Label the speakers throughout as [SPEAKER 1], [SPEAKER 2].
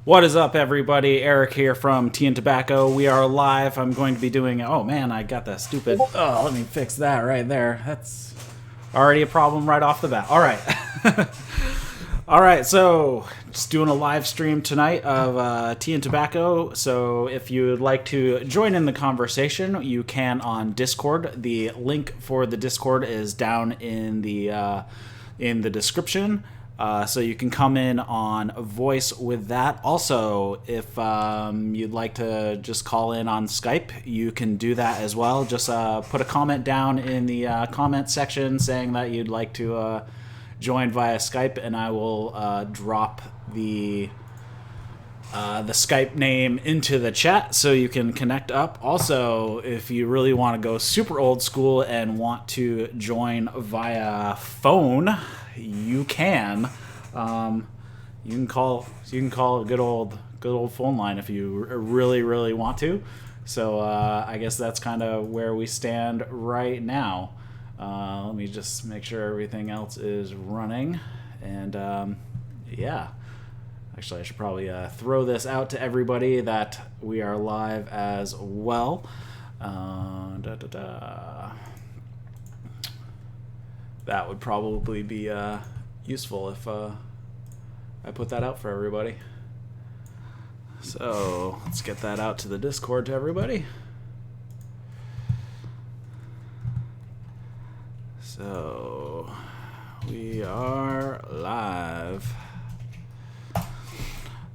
[SPEAKER 1] What is up, everybody? Eric here from Tea and Tobacco. We are live. I'm going to be doing... Oh, man, I got that stupid... Oh, let me fix that right there. That's already a problem right off the bat. All right. All right, so just doing a live stream tonight of Tea and Tobacco. So if you would like to join in the conversation, you can on Discord. The link for the Discord is down in the description. So you can come in on voice with that. Also, if you'd like to just call in on Skype, you can do that as well. Just put a comment down in the comment section saying that you'd like to join via Skype, and I will drop the Skype name into the chat so you can connect up. Also, if you really want to go super old school and want to join via phone, you can. You can call a good old phone line if you really want to. So I guess that's kind of where we stand right now. Let me just make sure everything else is running, and yeah. Actually, I should probably throw this out to everybody that we are live as well. That would probably be useful if I put that out for everybody. So let's get that out to the Discord to everybody. So we are live.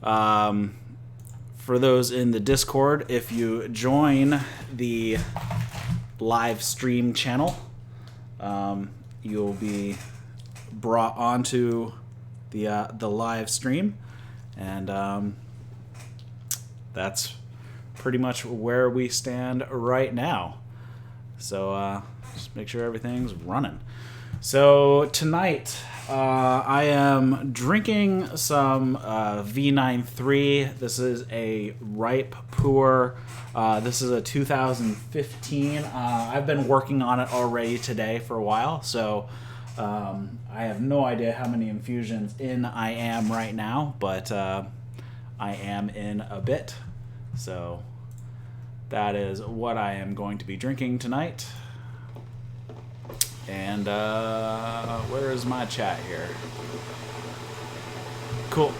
[SPEAKER 1] For those in the Discord, if you join the live stream channel, you'll be brought onto the live stream, and that's pretty much where we stand right now. So just make sure everything's running. So tonight I am drinking some V93. This is a ripe pour. This is a 2015. I've been working on it already today for a while, so I have no idea how many infusions in I am right now, but I am in a bit. So that is what I am going to be drinking tonight. And where is my chat here? Cool.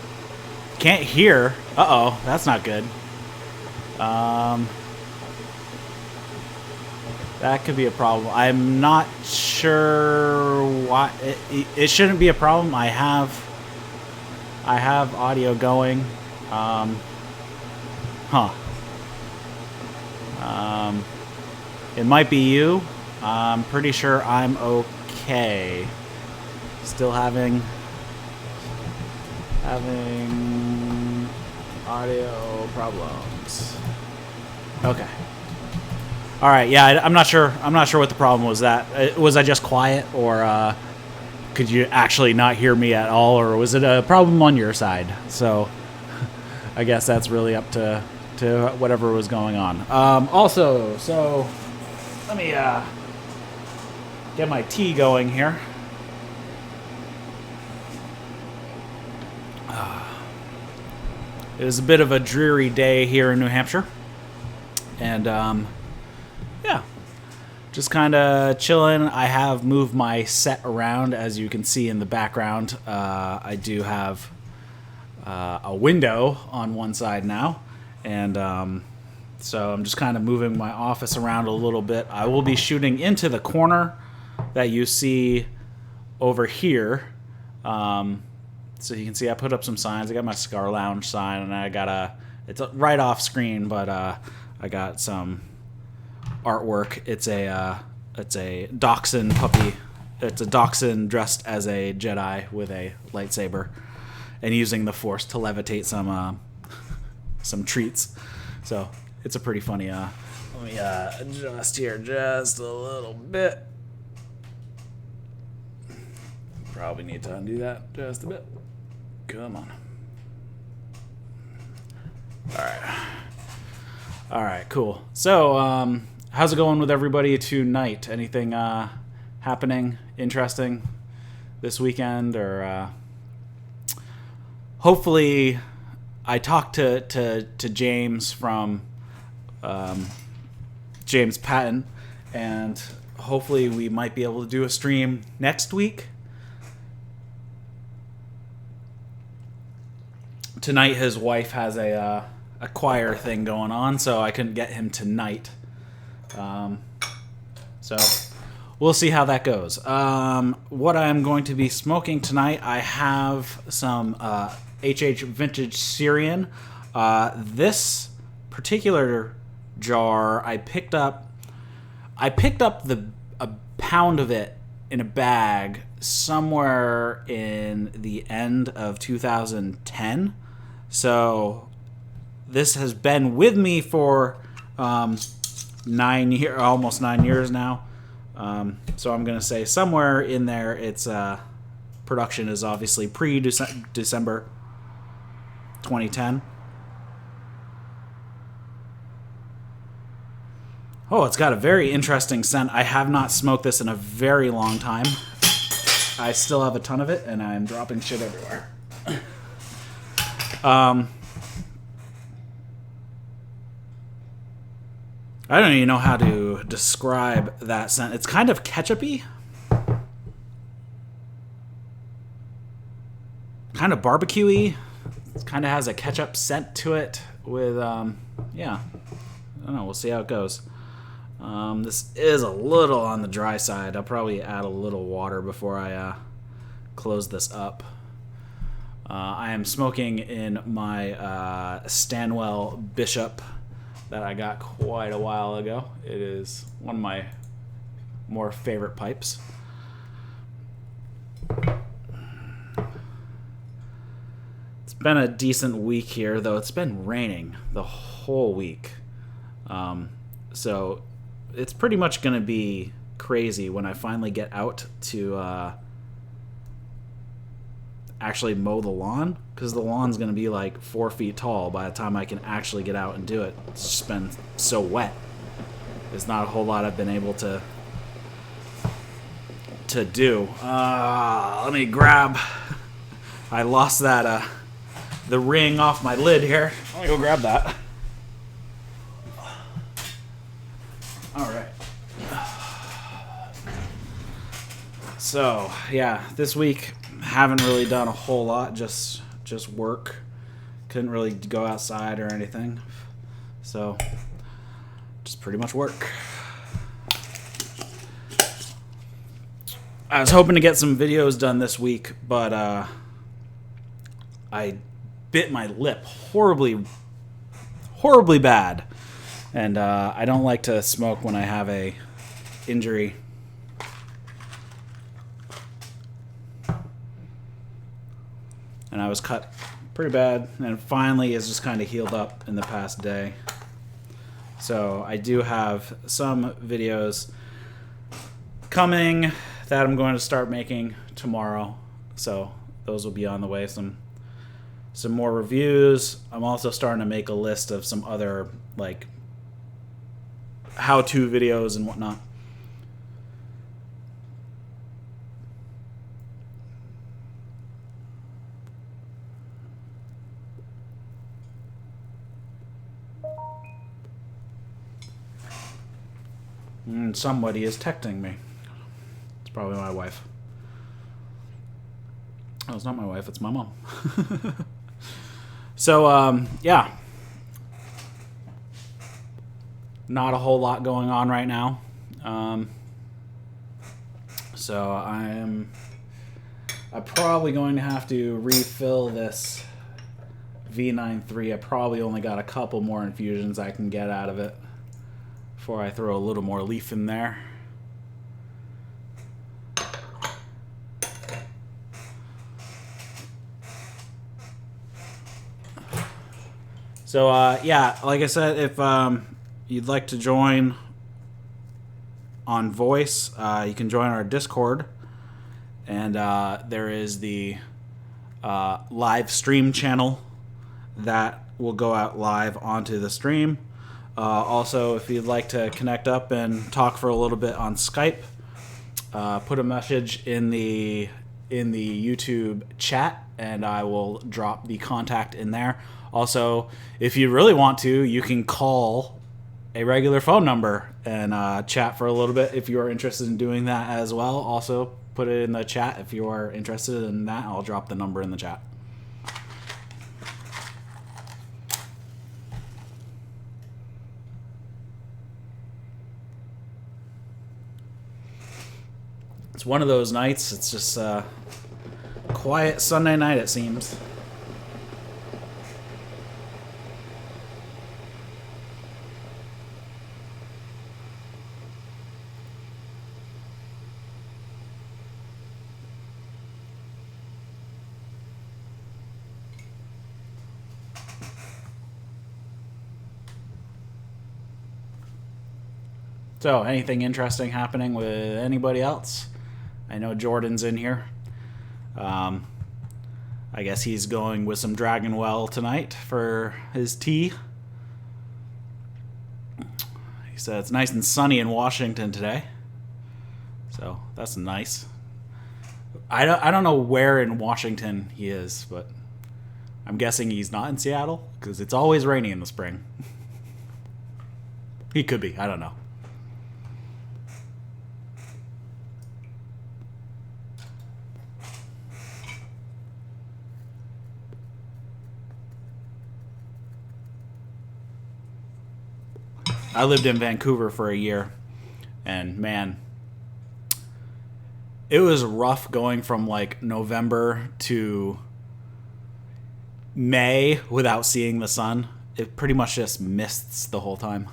[SPEAKER 1] Can't hear. Uh-oh, that's not good. That could be a problem. I'm not sure why. It shouldn't be a problem. I have audio going. It might be you. I'm pretty sure I'm okay. Still having audio problems. Okay. All right. Yeah, I'm not sure. I'm not sure what the problem was. Was I just quiet, or could you actually not hear me at all, or was it a problem on your side? So I guess that's really up to whatever was going on. Also, so let me get my tea going here. It was a bit of a dreary day here in New Hampshire, and yeah, just kind of chilling. I have moved my set around, as you can see in the background. I do have a window on one side now, and so I'm just kind of moving my office around a little bit. I will be shooting into the corner that you see over here. So you can see I put up some signs. I got my Cigar Lounge sign, and I got it's right off screen, but I got some artwork. It's a dachshund puppy. It's a dachshund dressed as a Jedi with a lightsaber and using the Force to levitate some treats. So it's a pretty funny. Let me adjust here just a little bit. Probably need to undo that just a bit. Come on. All right, cool. So, how's it going with everybody tonight? Anything happening interesting this weekend, or hopefully I talked to James from James Patton, and hopefully we might be able to do a stream next week. Tonight his wife has a choir thing going on, so I couldn't get him tonight. So we'll see how that goes. What I'm going to be smoking tonight, I have some HH Vintage Syrian. This particular jar I picked up a pound of it in a bag somewhere in the end of 2010. So this has been with me for almost 9 years now. So I'm gonna say somewhere in there. Its production is obviously pre-December 2010. Oh, it's got a very interesting scent. I have not smoked this in a very long time. I still have a ton of it, and I'm dropping shit everywhere. I don't even know how to describe that scent. It's kind of ketchup-y. Kind of barbecue-y. It kind of has a ketchup scent to it with, yeah. I don't know. We'll see how it goes. This is a little on the dry side. I'll probably add a little water before I close this up. I am smoking in my Stanwell Bishop that I got quite a while ago. It is one of my more favorite pipes. It's been a decent week here, though it's been raining the whole week. So it's pretty much going to be crazy when I finally get out to actually mow the lawn, because the lawn's going to be like 4 feet tall by the time I can actually get out and do it. It's just been so wet. There's not a whole lot I've been able to do. Let me grab... I lost that the ring off my lid here. Let me go grab that. Alright. So, yeah, this week haven't really done a whole lot, just work. Couldn't really go outside or anything. So, just pretty much work. I was hoping to get some videos done this week, but I bit my lip horribly bad. And I don't like to smoke when I have a injury. And I was cut pretty bad, and finally it's just kind of healed up in the past day. So I do have some videos coming that I'm going to start making tomorrow. So those will be on the way. Some more reviews. I'm also starting to make a list of some other like how-to videos and whatnot. And somebody is texting me. It's probably my wife. Oh, it's not my wife, it's my mom. So, yeah. Not a whole lot going on right now. So I'm probably going to have to refill this V93. I probably only got a couple more infusions I can get out of it before I throw a little more leaf in there. So, yeah, like I said, if you'd like to join on voice, you can join our Discord. And there is the live stream channel that will go out live onto the stream. Also, if you'd like to connect up and talk for a little bit on Skype, put a message in the in the YouTube chat, and I will drop the contact in there. Also, if you really want to, you can call a regular phone number and chat for a little bit if you're interested in doing that as well. Also, put it in the chat if you are interested in that. I'll drop the number in the chat. It's one of those nights. It's just a quiet Sunday night, it seems. So, anything interesting happening with anybody else? I know Jordan's in here. I guess he's going with some Dragon Well tonight for his tea. He said it's nice and sunny in Washington today. So, that's nice. I don't know where in Washington he is, but I'm guessing he's not in Seattle because it's always rainy in the spring. He could be. I don't know. I lived in Vancouver for a year, and man, it was rough going from like November to May without seeing the sun. It pretty much just mists the whole time.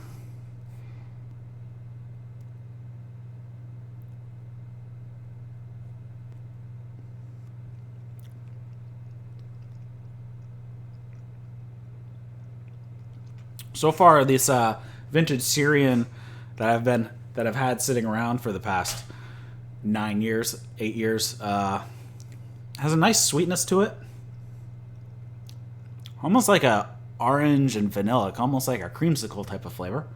[SPEAKER 1] So far, this vintage Syrian that I've had sitting around for the past 8 years, has a nice sweetness to it. Almost like a orange and vanilla, almost like a creamsicle type of flavor.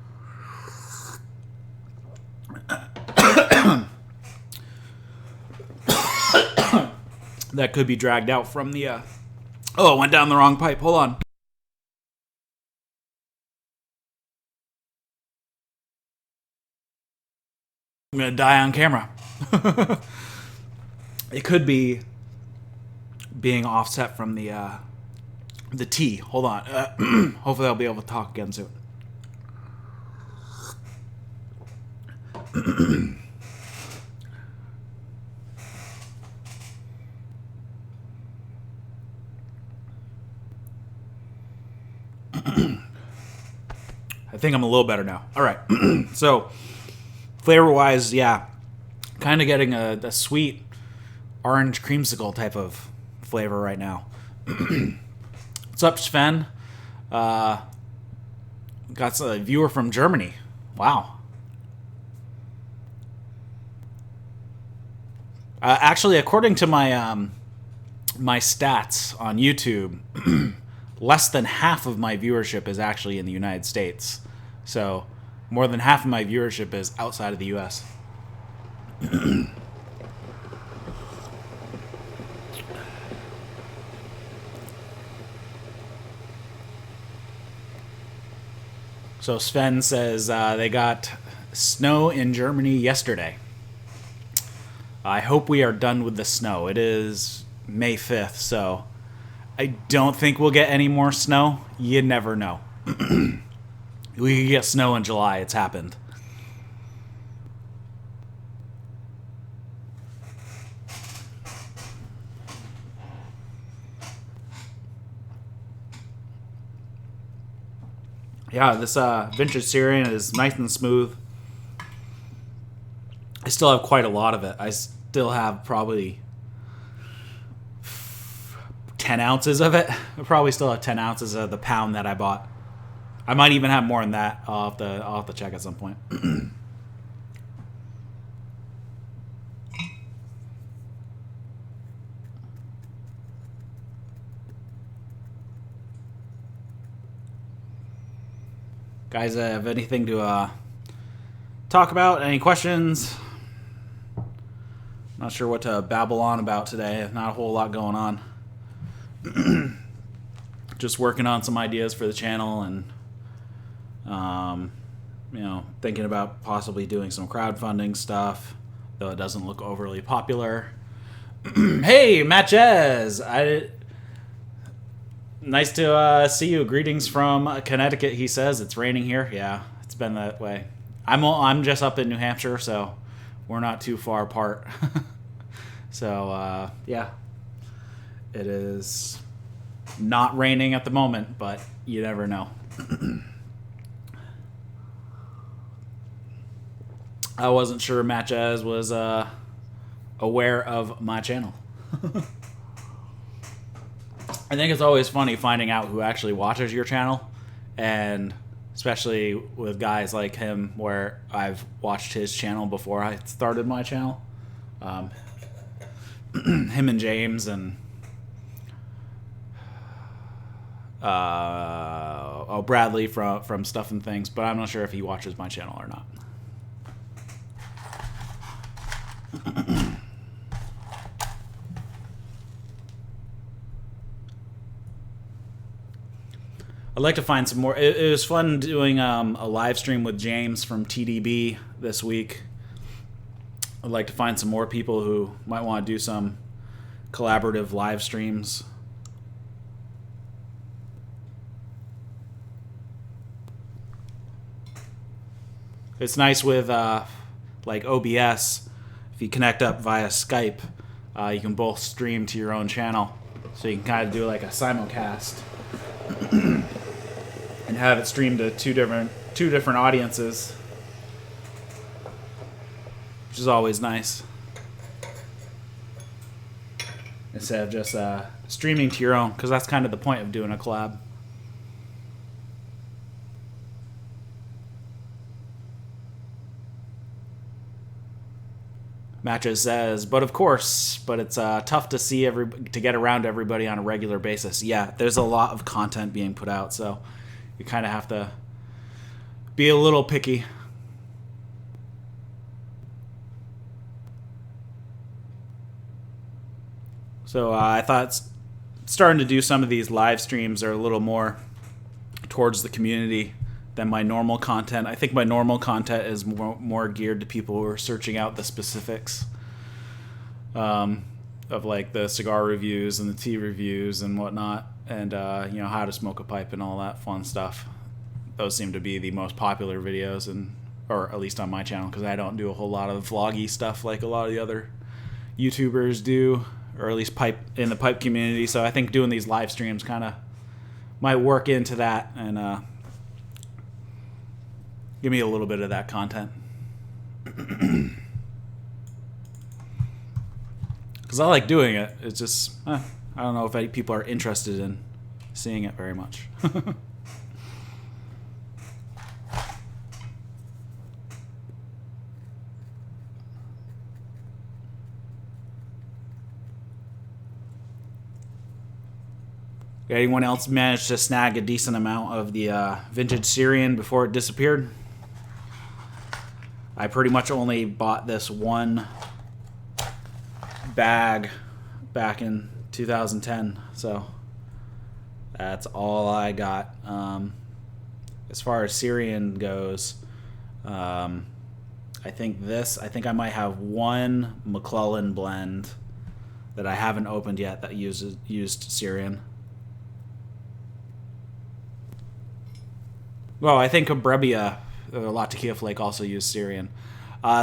[SPEAKER 1] That could be dragged out from the oh, it went down the wrong pipe. Hold on. I'm gonna die on camera. It could be being offset from the tea. Hold on. Hopefully I'll be able to talk again soon. I think I'm a little better now. All right. So, flavor-wise, yeah, kind of getting a sweet orange creamsicle type of flavor right now. What's up, Sven? Got a viewer from Germany. Wow. Actually, according to my my stats on YouTube, less than half of my viewership is actually in the United States. So, more than half of my viewership is outside of the U.S. So Sven says they got snow in Germany yesterday. I hope we are done with the snow. It is May 5th, so I don't think we'll get any more snow. You never know. We could get snow in July. It's happened. Yeah, this vintage Syrian is nice and smooth. I still have quite a lot of it. I still have probably 10 ounces of it. I probably still have 10 ounces of the pound that I bought. I might even have more than that. I'll have to check at some point. Guys, have anything to talk about? Any questions? Not sure what to babble on about today. Not a whole lot going on. Just working on some ideas for the channel and, thinking about possibly doing some crowdfunding stuff, though it doesn't look overly popular. Hey, Matchez! Nice to see you. Greetings from Connecticut, he says. It's raining here. Yeah, it's been that way. I'm just up in New Hampshire, so we're not too far apart. So, yeah. It is not raining at the moment, but you never know. I wasn't sure Matchez was aware of my channel. I think it's always funny finding out who actually watches your channel, and especially with guys like him, where I've watched his channel before I started my channel. Him and James and Bradley from Stuff and Things, but I'm not sure if he watches my channel or not. I'd like to find some more. It was fun doing a live stream with James from TDB this week. I'd like to find some more people who might want to do some collaborative live streams. It's nice with like OBS. If you connect up via Skype, you can both stream to your own channel. So you can kind of do like a simulcast and have it streamed to two different audiences, which is always nice, instead of just streaming to your own, because that's kind of the point of doing a collab. Matches says, but of course, but it's tough to see to get around everybody on a regular basis. Yeah, there's a lot of content being put out, so you kind of have to be a little picky. So I thought starting to do some of these live streams are a little more towards the community than my normal content. I think my normal content is more geared to people who are searching out the specifics of like the cigar reviews and the tea reviews and whatnot, and how to smoke a pipe and all that fun stuff. Those seem to be the most popular videos, or at least on my channel, because I don't do a whole lot of vloggy stuff like a lot of the other YouTubers do, or at least in the pipe community. So I think doing these live streams kind of might work into that and give me a little bit of that content. Because I like doing it. It's just, I don't know if people are interested in seeing it very much. Anyone else managed to snag a decent amount of the vintage Syrian before it disappeared? I pretty much only bought this one bag back in 2010, so that's all I got. As far as Syrian goes, I think I might have one McClellan blend that I haven't opened yet that used Syrian. Well, I think Abrebbia, La Tequila Flake, also used Syrian.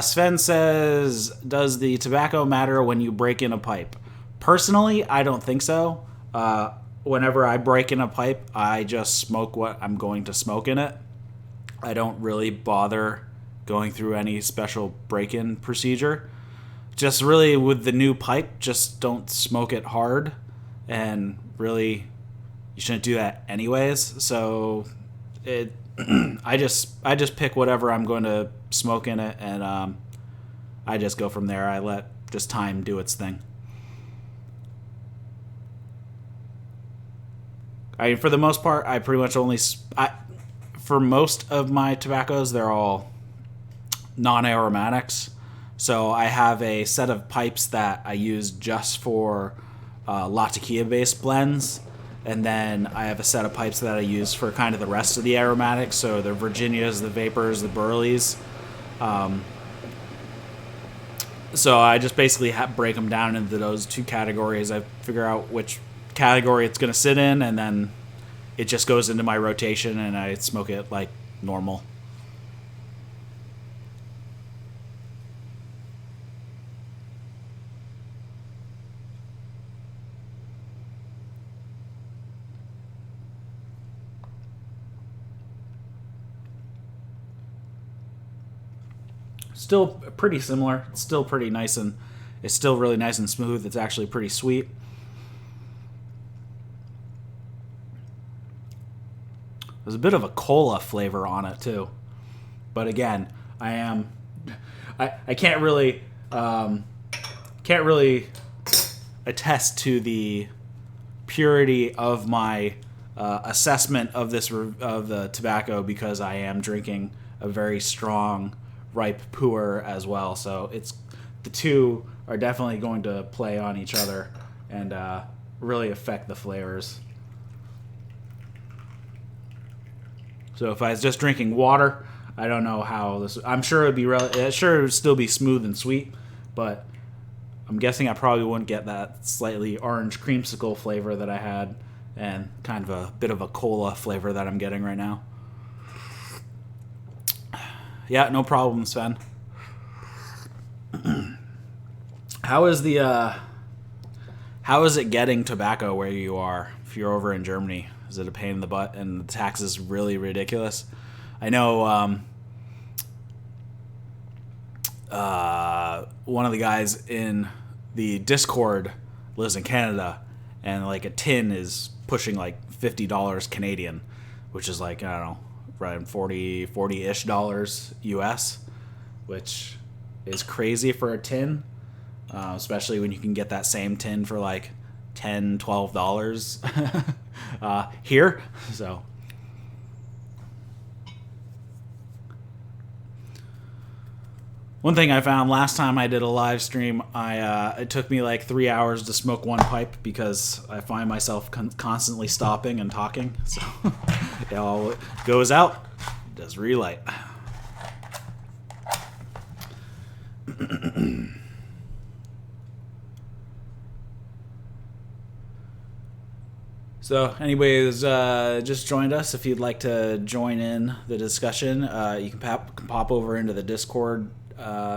[SPEAKER 1] Sven says, does the tobacco matter when you break in a pipe? Personally, I don't think so. Whenever I break in a pipe, I just smoke what I'm going to smoke in it. I don't really bother going through any special break-in procedure. Just really with the new pipe, just don't smoke it hard. And really, you shouldn't do that anyways. So I just pick whatever I'm going to smoke in it, and I just go from there. I let just time do its thing. I mean, for the most part, I pretty much for most of my tobaccos, they're all non-aromatics. So I have a set of pipes that I use just for La Tequila-based blends, and then I have a set of pipes that I use for kind of the rest of the aromatics, so the Virginias, the Vapors, the Burleys. So I just basically break them down into those two categories. I figure out which category it's going to sit in, and then it just goes into my rotation, and I smoke it like normal. Still pretty similar. It's still pretty nice, and it's still really nice and smooth. It's actually pretty sweet. There's a bit of a cola flavor on it too, but again, I can't really attest to the purity of my assessment of the tobacco, because I am drinking a very strong ripe puer as well. So the two are definitely going to play on each other and really affect the flavors. So if I was just drinking water, I don't know how this. I'm sure it would still be smooth and sweet, but I'm guessing I probably wouldn't get that slightly orange creamsicle flavor that I had, and kind of a bit of a cola flavor that I'm getting right now. Yeah, no problem, Sven. How is it getting tobacco where you are? If you're over in Germany, is it a pain in the butt and the tax is really ridiculous? I know one of the guys in the Discord lives in Canada, and like a tin is pushing like $50 Canadian, which is like, I don't know, around $40-ish US, which is crazy for a tin, especially when you can get that same tin for like $10-12 here. So one thing I found last time I did a live stream, it took me like 3 hours to smoke one pipe, because I find myself constantly stopping and talking. So it all goes out, does relight. So anybody who's just joined us, if you'd like to join in the discussion, you can pop over into the Discord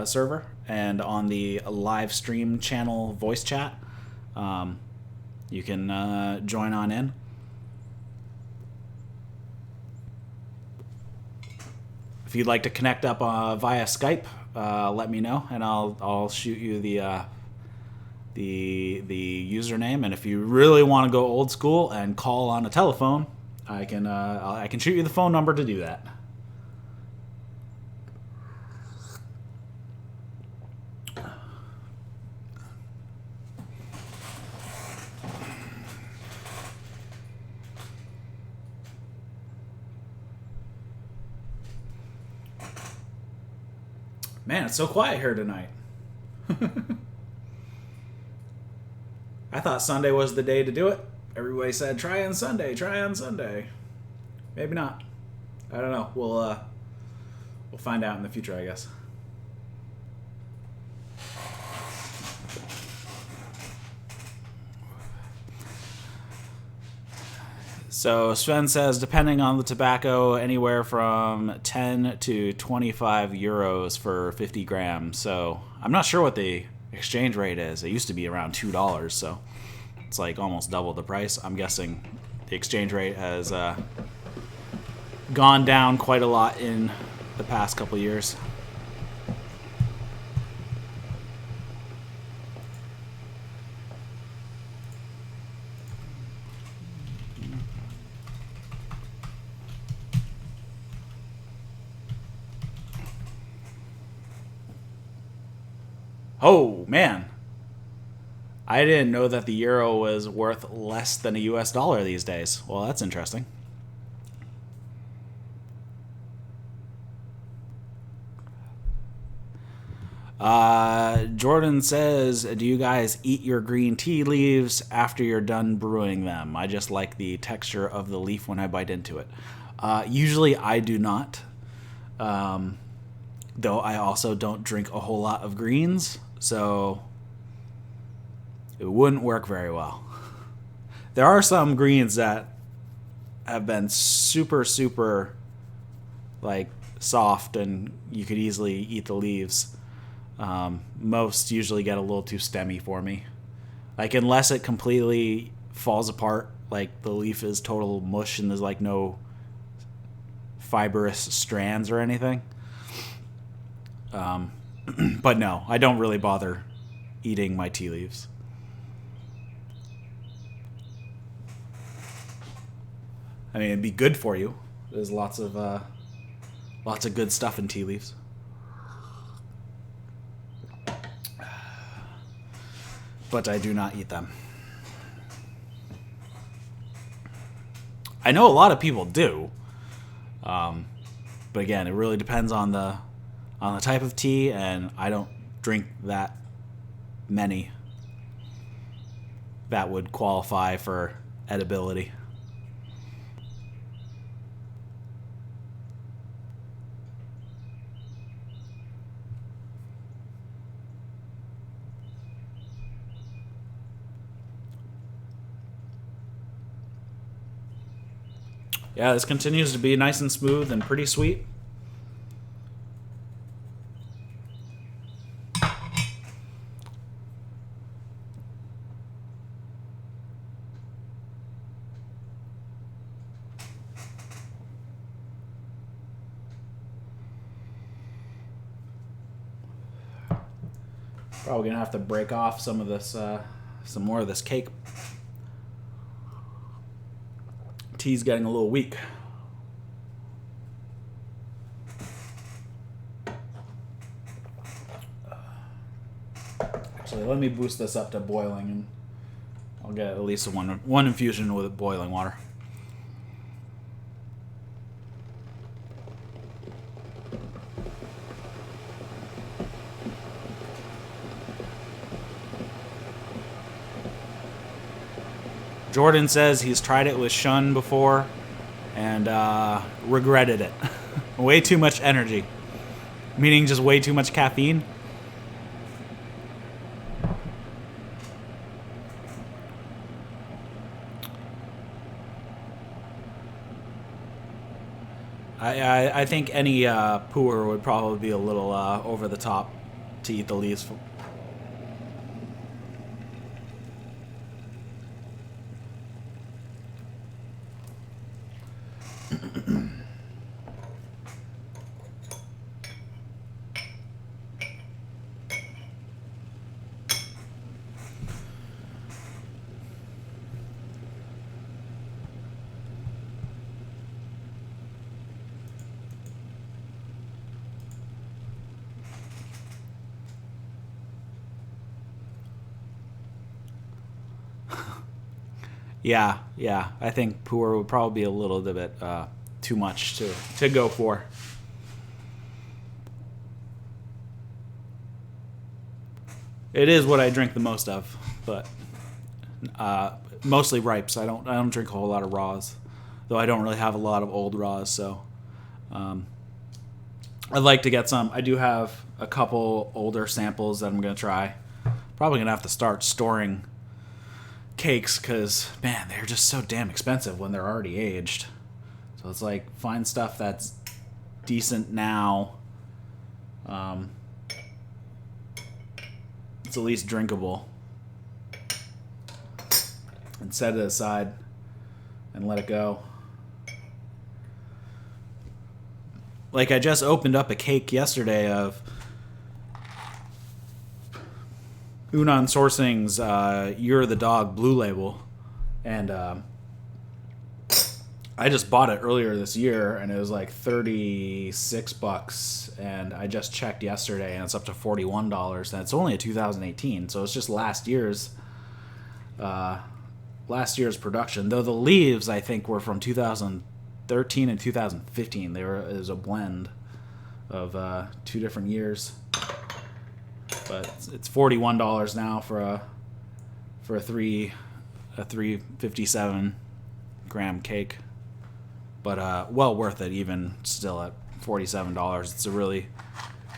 [SPEAKER 1] server, and on the live stream channel voice chat, you can join on in. If you'd like to connect up via Skype, let me know, and I'll shoot you the username. And if you really want to go old school and call on a telephone, I can shoot you the phone number to do that. Man, it's so quiet here tonight. I thought Sunday was the day to do it. Everybody said, try on Sunday, try on Sunday. Maybe not. I don't know. We'll find out in the future, I guess. So Sven says, depending on the tobacco, anywhere from 10 to 25 euros for 50 grams. So I'm not sure what the exchange rate is. It used to be around $2, so it's like almost double the price. I'm guessing the exchange rate has gone down quite a lot in the past couple years. Oh, man. I didn't know that the euro was worth less than a US dollar these days. Well, that's interesting. Jordan says, do you guys eat your green tea leaves after you're done brewing them? I just like the texture of the leaf when I bite into it. Usually I do not. Though I also don't drink a whole lot of greens, so it wouldn't work very well. There are some greens that have been super, super, like, soft and you could easily eat the leaves. Most usually get a little too stemmy for me. Like, unless it completely falls apart, like the leaf is total mush and there's like no fibrous strands or anything. But no, I don't really bother eating my tea leaves. I mean, it'd be good for you. There's lots of good stuff in tea leaves. But I do not eat them. I know a lot of people do. But again, it really depends on the type of tea, and I don't drink that many that would qualify for edibility. Yeah, this continues to be nice and smooth and pretty sweet. Probably gonna have to break off some of this, some more of this cake. Tea's getting a little weak. Actually, let me boost this up to boiling, and I'll get at least one infusion with boiling water. Jordan says he's tried it with Shun before and regretted it. Way too much energy. Meaning just way too much caffeine. I think any pooer would probably be a little over the top to eat the leaves. Yeah. I think poor would probably be a little bit too much to go for. It is what I drink the most of, but mostly ripes. I don't drink a whole lot of raws, though I don't really have a lot of old raws. So I'd like to get some. I do have a couple older samples that I'm gonna try. Probably gonna have to start storing cakes because, man, they're just so damn expensive when they're already aged. So it's like, find stuff that's decent now. It's at least drinkable. And set it aside and let it go. Like, I just opened up a cake yesterday of Unan Sourcing's You're the Dog Blue Label, and I just bought it earlier this year, and it was like $36, and I just checked yesterday, and it's up to $41, and it's only a 2018, so it's just last year's production. Though the leaves, I think, were from 2013 and 2015. It was a blend of 2 different years. but it's $41 now for a 357 gram cake. But well worth it even still at $47.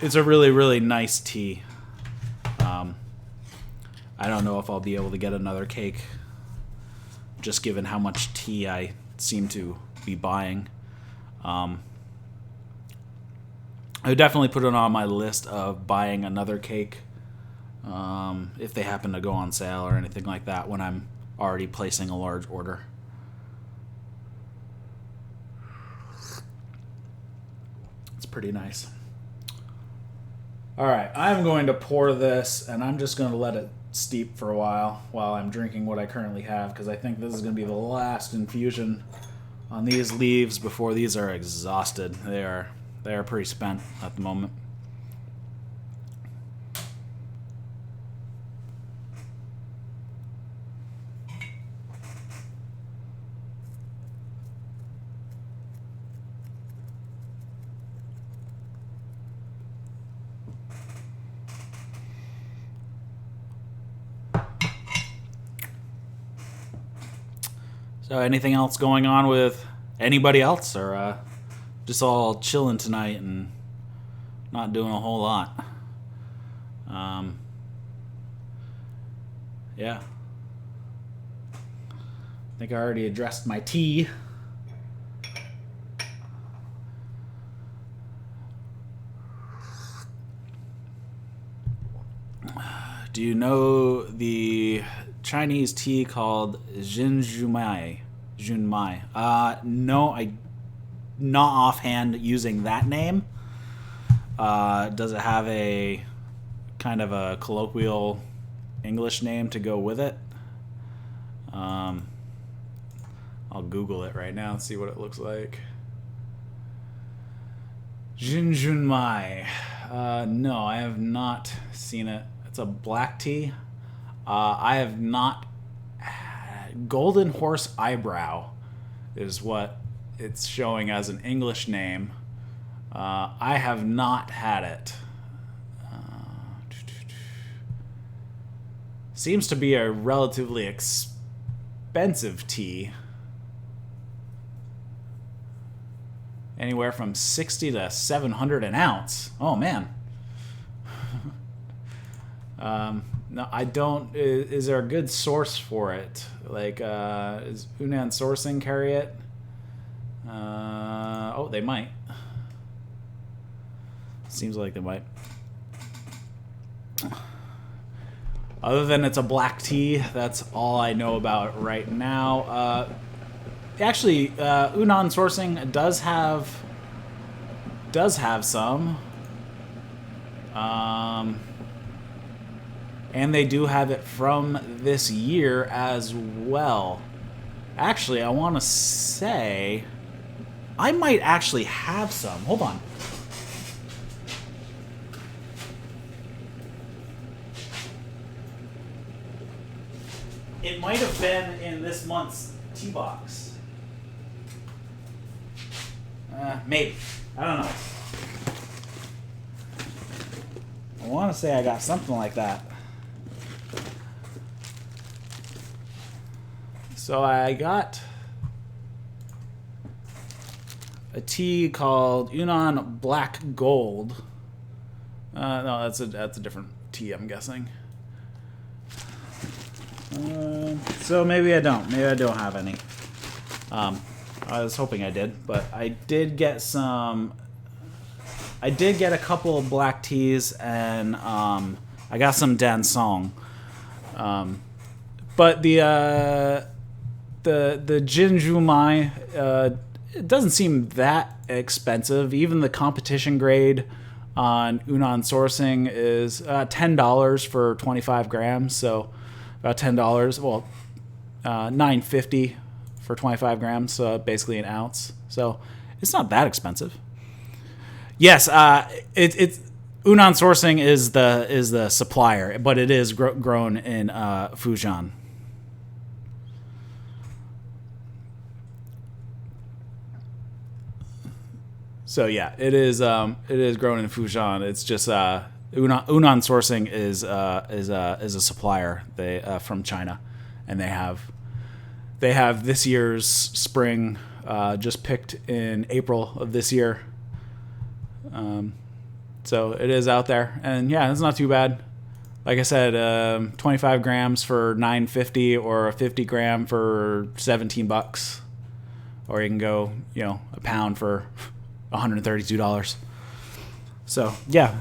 [SPEAKER 1] It's a really nice tea. I don't know if I'll be able to get another cake, just given how much tea I seem to be buying. I would definitely put it on my list of buying another cake if they happen to go on sale or anything like that when I'm already placing a large order. It's pretty nice. All right, I'm going to pour this, and I'm just going to let it steep for a while I'm drinking what I currently have, because I think this is going to be the last infusion on these leaves before these are exhausted. They are pretty spent at the moment. So anything else going on with anybody else, or just all chilling tonight and not doing a whole lot? Yeah. I think I already addressed my tea. Do you know the Chinese tea called Junmai? No, I not offhand using that name. Does it have a kind of a colloquial English name to go with it? I'll Google it right now and see what it looks like. Junmai. No, I have not seen it. It's a black tea. I have not. Golden Horse Eyebrow is what it's showing as an English name. I have not had it. Seems to be a relatively expensive tea. Anywhere from $60 to $700 an ounce. Oh man. No, I don't. Is there a good source for it? Like, is Hunan Sourcing carry it? Oh, they might. Seems like they might. Other than it's a black tea, that's all I know about right now. Actually, Hunan Sourcing does have some. And they do have it from this year as well. Actually, I want to say I might actually have some. Hold on. It might have been in this month's tea box. Maybe. I don't know. I want to say I got something like that. So I got a tea called Yunnan Black Gold. No, that's a different tea, I'm guessing. So maybe I don't. Maybe I don't have any. I was hoping I did, but I did get some. I did get a couple of black teas, and I got some Dansong. But the Jinjumai, it doesn't seem that expensive. Even the competition grade on Hunan Sourcing is $10 for 25 grams. So about $10. Well, $9.50 for 25 grams. So basically an ounce. So it's not that expensive. Yes, it's Hunan Sourcing is the supplier, but it is grown in Fujian. So yeah, it is grown in Fujian. It's just Unan Sourcing is a supplier from China, and they have this year's spring just picked in April of this year. So it is out there, and yeah, it's not too bad. Like I said, 25 grams for $9.50 or a 50 gram for $17, or you can go, a pound for $132. So yeah,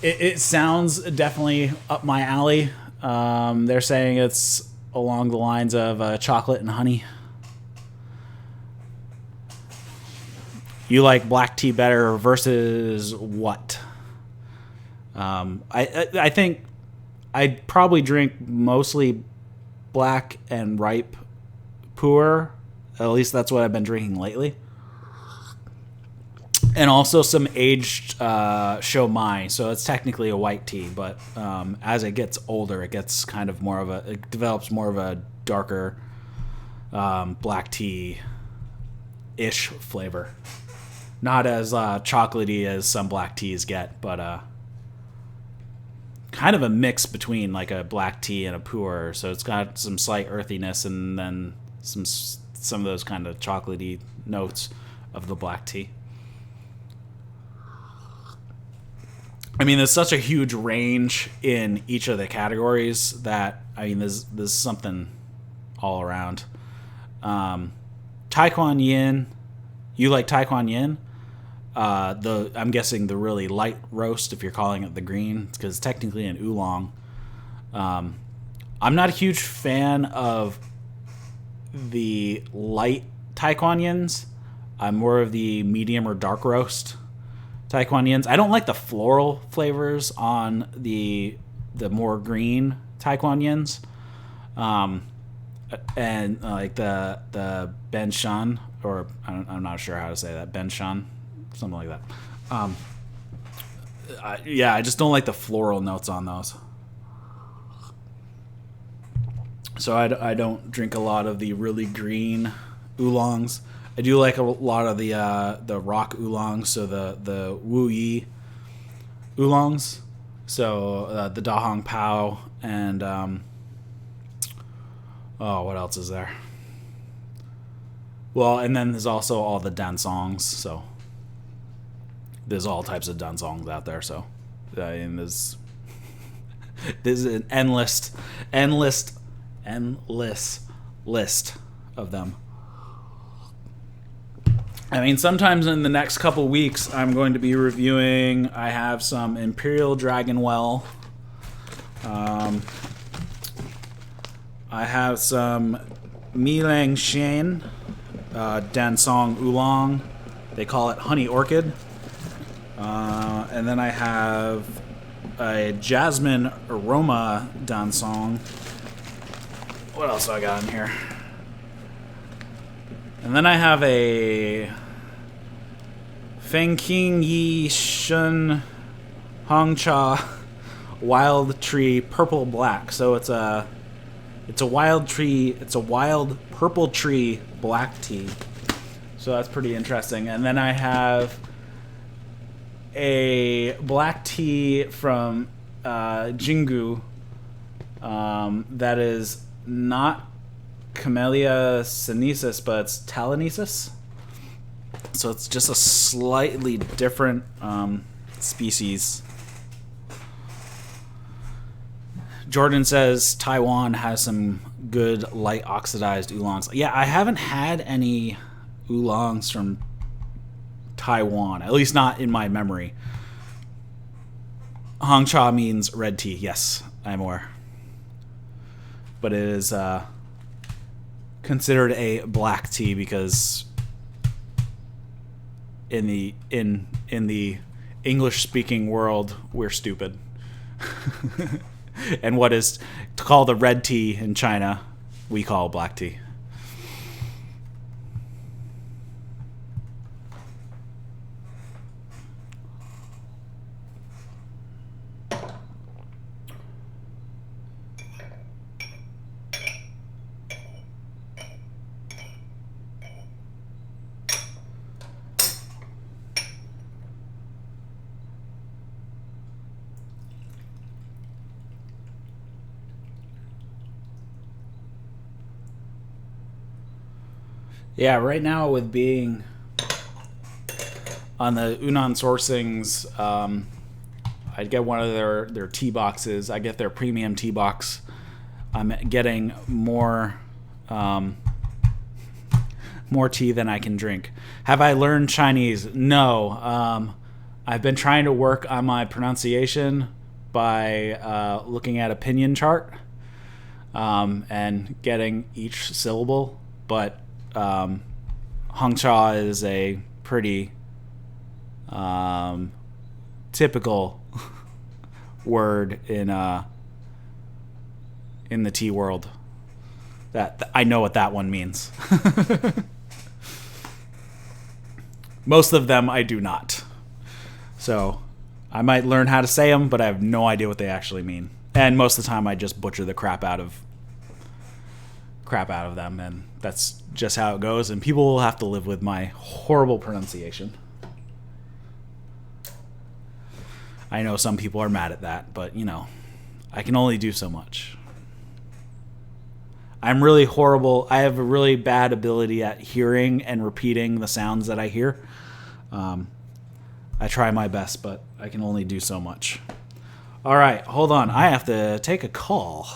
[SPEAKER 1] it sounds definitely up my alley. They're saying it's along the lines of chocolate and honey. You like black tea better versus what? I think I'd probably drink mostly black and ripe pu'er. At least that's what I've been drinking lately. And also some aged Shou Mai. So it's technically a white tea, but as it gets older, it gets kind of it develops more of a darker black tea-ish flavor. Not as chocolatey as some black teas get, but kind of a mix between like a black tea and a pu'er. So it's got some slight earthiness and then some of those kind of chocolatey notes of the black tea. I mean, there's such a huge range in each of the categories that, there's something all around. Taekwon Yin, you like Taekwon Yin? I'm guessing the really light roast, if you're calling it the green, because it's technically an oolong. I'm not a huge fan of the light Taekwon Yins. I'm more of the medium or dark roast Taekwon Yins. I don't like the floral flavors on the more green Taekwon Yins. And like the Ben Shan, or I'm not sure how to say that, Ben Shan, something like that. I just don't like the floral notes on those. So I don't drink a lot of the really green oolongs. I do like a lot of the rock oolongs, so the Wu Yi oolongs. So the Da Hong Pao and what else is there? Well, and then there's also all the dansongs. So there's all types of dansongs out there. So there's an endless list of them. Sometimes in the next couple weeks, I'm going to be reviewing. I have some Imperial Dragon Well. I have some Milang Shen Dansong Oolong. They call it Honey Orchid. And then I have a Jasmine Aroma Dansong. What else do I got in here? And then I have a Fengqing Yi Shun Hongcha Wild Tree Purple Black. So it's a wild tree. It's a wild purple tree black tea. So that's pretty interesting. And then I have a black tea from Jingu that is not Camellia sinensis, but it's Talanesis. So it's just a slightly different species. Jordan says Taiwan has some good light oxidized oolongs. Yeah, I haven't had any oolongs from Taiwan, at least not in my memory. Hongcha means red tea. Yes, I'm aware. But it is considered a black tea because in the English speaking world, we're stupid. And what is called a red tea in China, we call black tea. Yeah, right now with being on the Unan Sourcings, I'd get one of their tea boxes. I get their premium tea box. I'm getting more tea than I can drink. Have I learned Chinese? No. I've been trying to work on my pronunciation by looking at a pinyin chart and getting each syllable, but Hangcha is a pretty typical word in the tea world. That I know what that one means. Most of them I do not. So I might learn how to say them, but I have no idea what they actually mean. And most of the time I just butcher the crap out of them, and that's just how it goes, and people will have to live with my horrible pronunciation. I know some people are mad at that, but I can only do so much. I'm really horrible. I have a really bad ability at hearing and repeating the sounds that I hear. I try my best, but I can only do so much. All right, hold on. I have to take a call.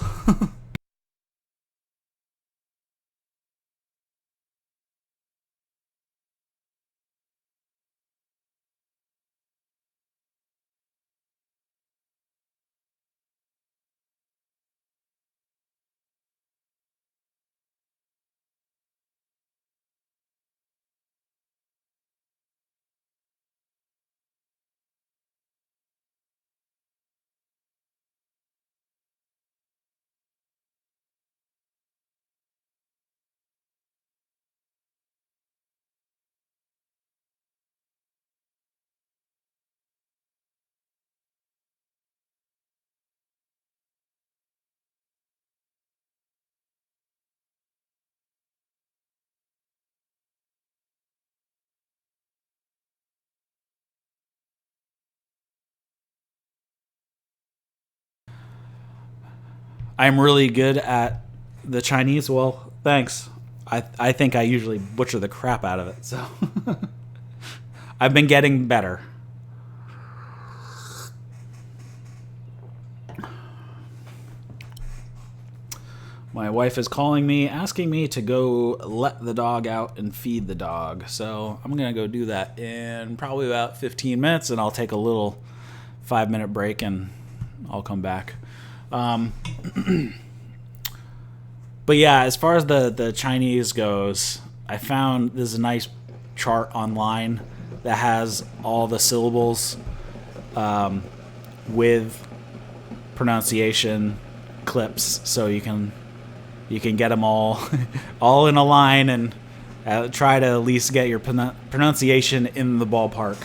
[SPEAKER 1] I'm really good at the Chinese. Well, thanks. I think I usually butcher the crap out of it, so I've been getting better. My wife is calling me, asking me to go let the dog out and feed the dog. So I'm going to go do that in probably about 15 minutes, and I'll take a little 5-minute break, and I'll come back. But yeah, as far as the Chinese goes, I found there's a nice chart online that has all the syllables with pronunciation clips, so you can get them all all in a line and try to at least get your pronunciation in the ballpark.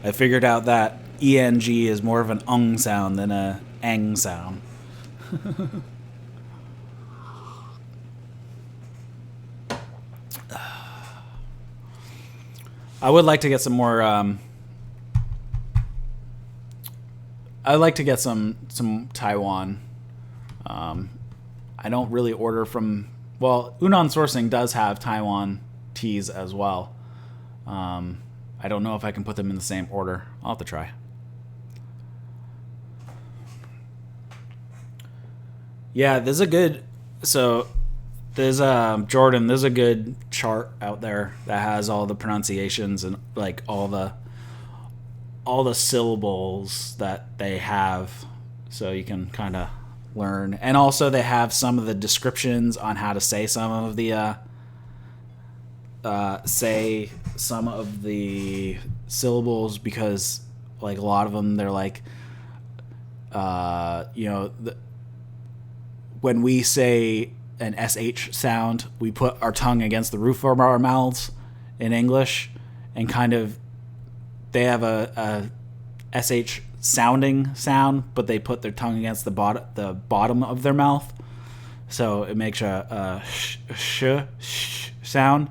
[SPEAKER 1] I figured out that ENG is more of an ung sound than a ang sound. I would like to get some more. I'd like to get some Taiwan. I don't really order from. Well, Unan Sourcing does have Taiwan teas as well. I don't know if I can put them in the same order. I'll have to try. Yeah, there's a good. So there's Jordan. There's a good chart out there that has all the pronunciations and like all the syllables that they have, so you can kind of learn. And also they have some of the descriptions on how to say some of the syllables, because like a lot of them they're like when we say an SH sound, we put our tongue against the roof of our mouths in English, and kind of they have a SH sounding sound, but they put their tongue against the bottom of their mouth, so it makes a sh sound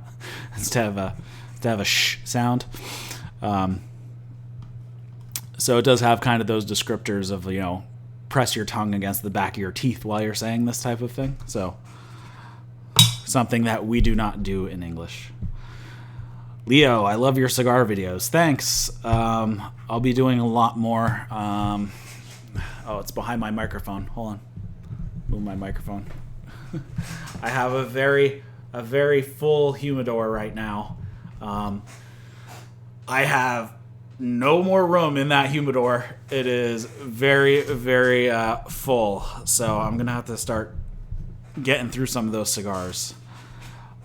[SPEAKER 1] instead of a to have a sh sound. So it does have kind of those descriptors of, you know, press your tongue against the back of your teeth while you're saying this type of thing. So something that we do not do in English. Leo, I love your cigar videos. Thanks. I'll be doing a lot more. Oh, it's behind my microphone. Hold on. Move my microphone. I have a very full humidor right now. I have no more room in that humidor. It is very, very full. So I'm going to have to start getting through some of those cigars.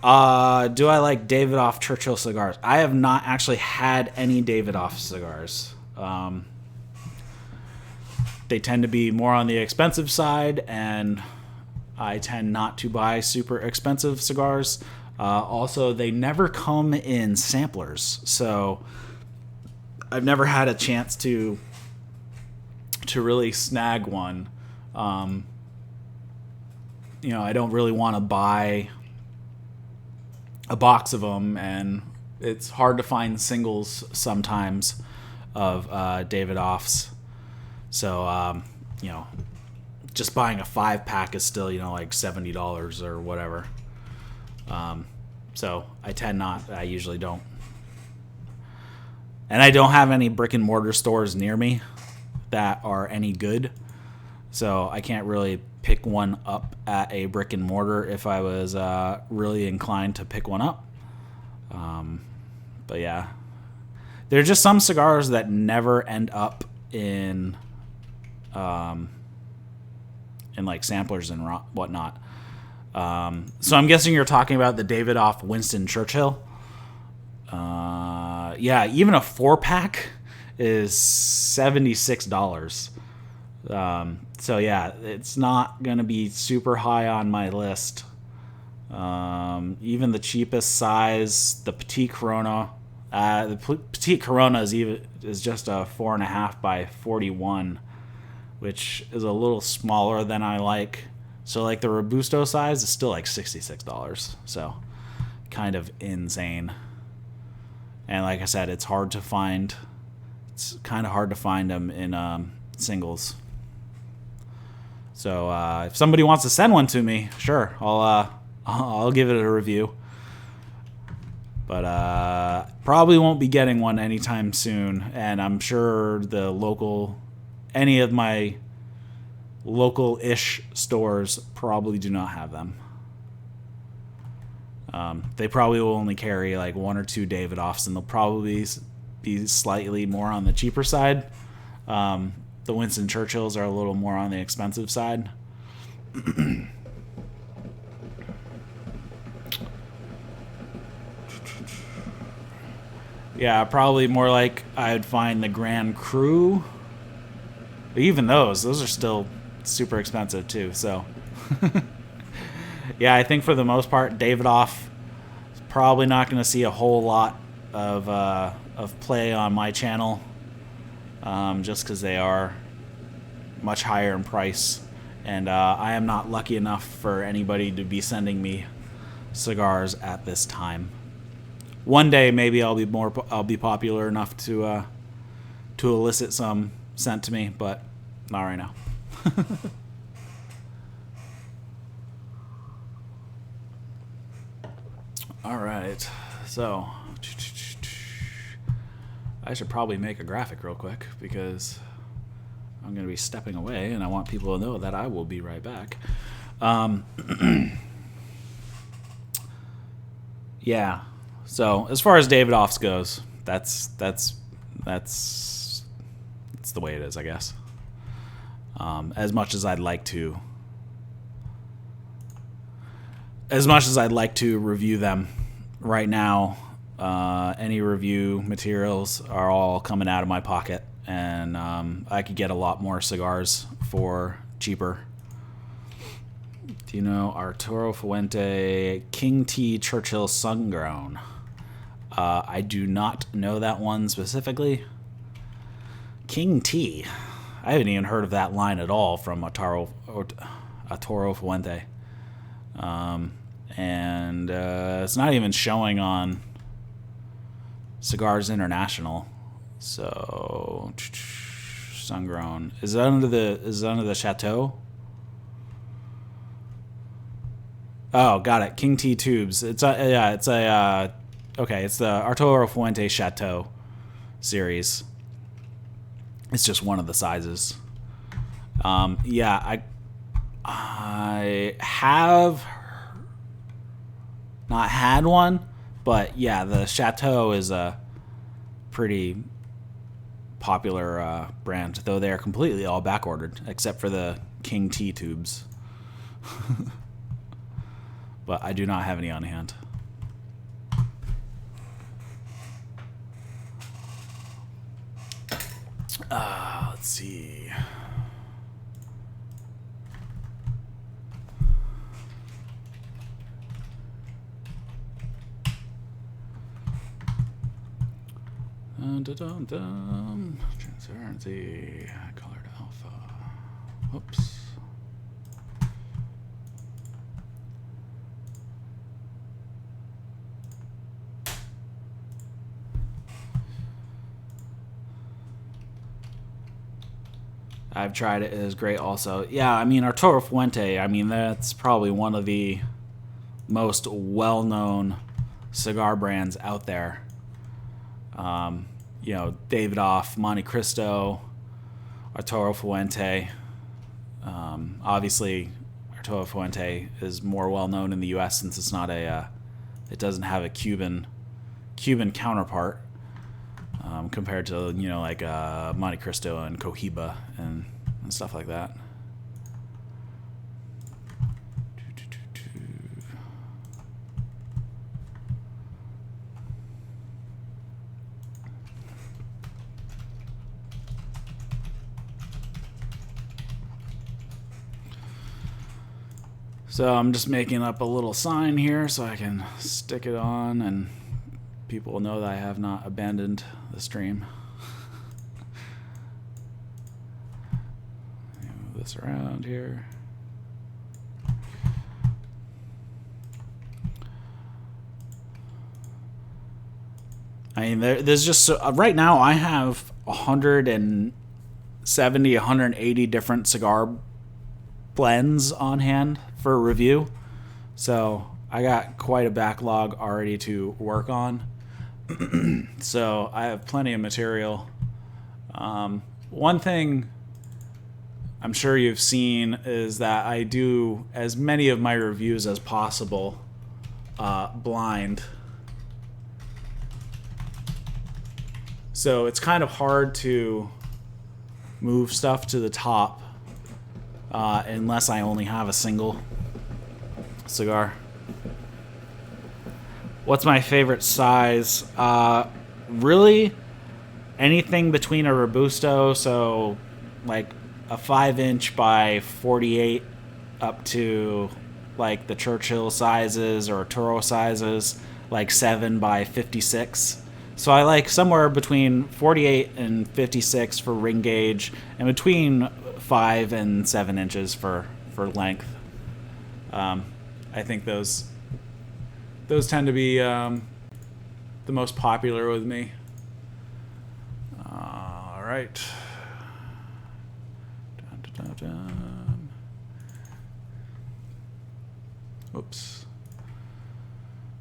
[SPEAKER 1] Do I like Davidoff Churchill cigars? I have not actually had any Davidoff cigars. They tend to be more on the expensive side, and I tend not to buy super expensive cigars. Also, they never come in samplers, so I've never had a chance to really snag one. You know, I don't really want to buy a box of them, and it's hard to find singles sometimes of Davidoffs. So, you know, just buying a 5-pack is still, you know, like $70 or whatever. So I usually don't. And I don't have any brick and mortar stores near me that are any good. So I can't really pick one up at a brick and mortar if I was really inclined to pick one up. But yeah, there are just some cigars that never end up in like samplers and whatnot. So I'm guessing you're talking about the Davidoff Winston Churchill. Yeah, even a 4-pack is $76. So yeah, it's not going to be super high on my list. Even the cheapest size, the Petite Corona, is just a 4.5 by 41, which is a little smaller than I like. So like the Robusto size is still like $66. So kind of insane. And like I said, it's hard to find. It's kind of hard to find them in singles. So if somebody wants to send one to me, sure, I'll give it a review. But probably won't be getting one anytime soon. And I'm sure any of my local-ish stores probably do not have them. They probably will only carry like 1 or 2 Davidoffs, and they'll probably be slightly more on the cheaper side. The Winston Churchills are a little more on the expensive side. Yeah, probably more like I'd find the Grand Cru. But even those are still super expensive too. So, yeah, I think for the most part, Davidoff is probably not going to see a whole lot of play on my channel, just because they are much higher in price, and I am not lucky enough for anybody to be sending me cigars at this time. One day, maybe I'll be popular enough to elicit some sent to me, but not right now. All right, so I should probably make a graphic real quick because I'm going to be stepping away, and I want people to know that I will be right back. Yeah. So as far as Davidoffs goes, that's the way it is, I guess. As much as I'd like to review them right now, any review materials are all coming out of my pocket, and I could get a lot more cigars for cheaper. Do you know Arturo Fuente King T Churchill Sungrown? I do not know that one specifically. King T. I haven't even heard of that line at all from Arturo Fuente. And it's not even showing on Cigars International. So sun-grown. Is it under the Chateau? Oh, got it. King T tubes. It's the Arturo Fuente Chateau series. It's just one of the sizes. I have not had one, but yeah, the Chateau is a pretty popular brand, though they are completely all back ordered except for the King T tubes. But I do not have any on hand. Let's see. Transparency, colored alpha. Whoops. I've tried it. It is great also. Yeah, I mean, Arturo Fuente, I mean, that's probably one of the most well-known cigar brands out there. Davidoff, Monte Cristo, Arturo Fuente. Obviously, Arturo Fuente is more well-known in the U.S. since it's not it doesn't have a Cuban counterpart. Compared to Monte Cristo and Cohiba and stuff like that. So I'm just making up a little sign here so I can stick it on and people will know that I have not abandoned the stream. Move this around here. I mean, there's just right now I have 170, 180 different cigar blends on hand for review. So I got quite a backlog already to work on. So I have plenty of material. One thing I'm sure you've seen is that I do as many of my reviews as possible blind. So it's kind of hard to move stuff to the top unless I only have a single cigar. What's my favorite size? Really, anything between a Robusto, so like a 5-inch by 48 up to like the Churchill sizes or Toro sizes, like 7 by 56. So I like somewhere between 48 and 56 for ring gauge, and between 5 and 7 inches for length. I think those tend to be the most popular with me. All right. Oops.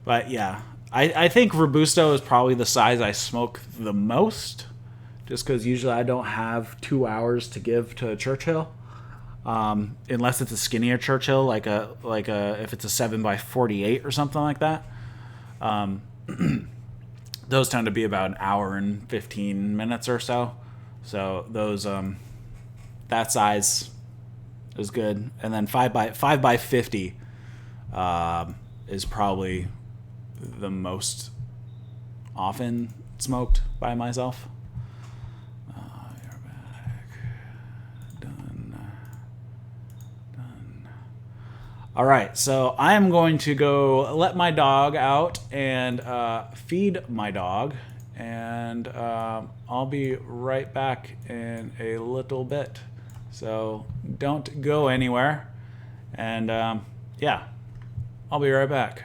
[SPEAKER 1] But yeah, I think Robusto is probably the size I smoke the most, just because usually I don't have 2 hours to give to a Churchill. Unless it's a skinnier Churchill, like a if it's a 7 by 48 or something like that. Those tend to be about an hour and 15 minutes or so. So those that size is good. And then 5 by 50 is probably the most often smoked by myself. You're back. Done. All right, so I am going to go let my dog out and feed my dog, and I'll be right back in a little bit. So don't go anywhere, and yeah, I'll be right back.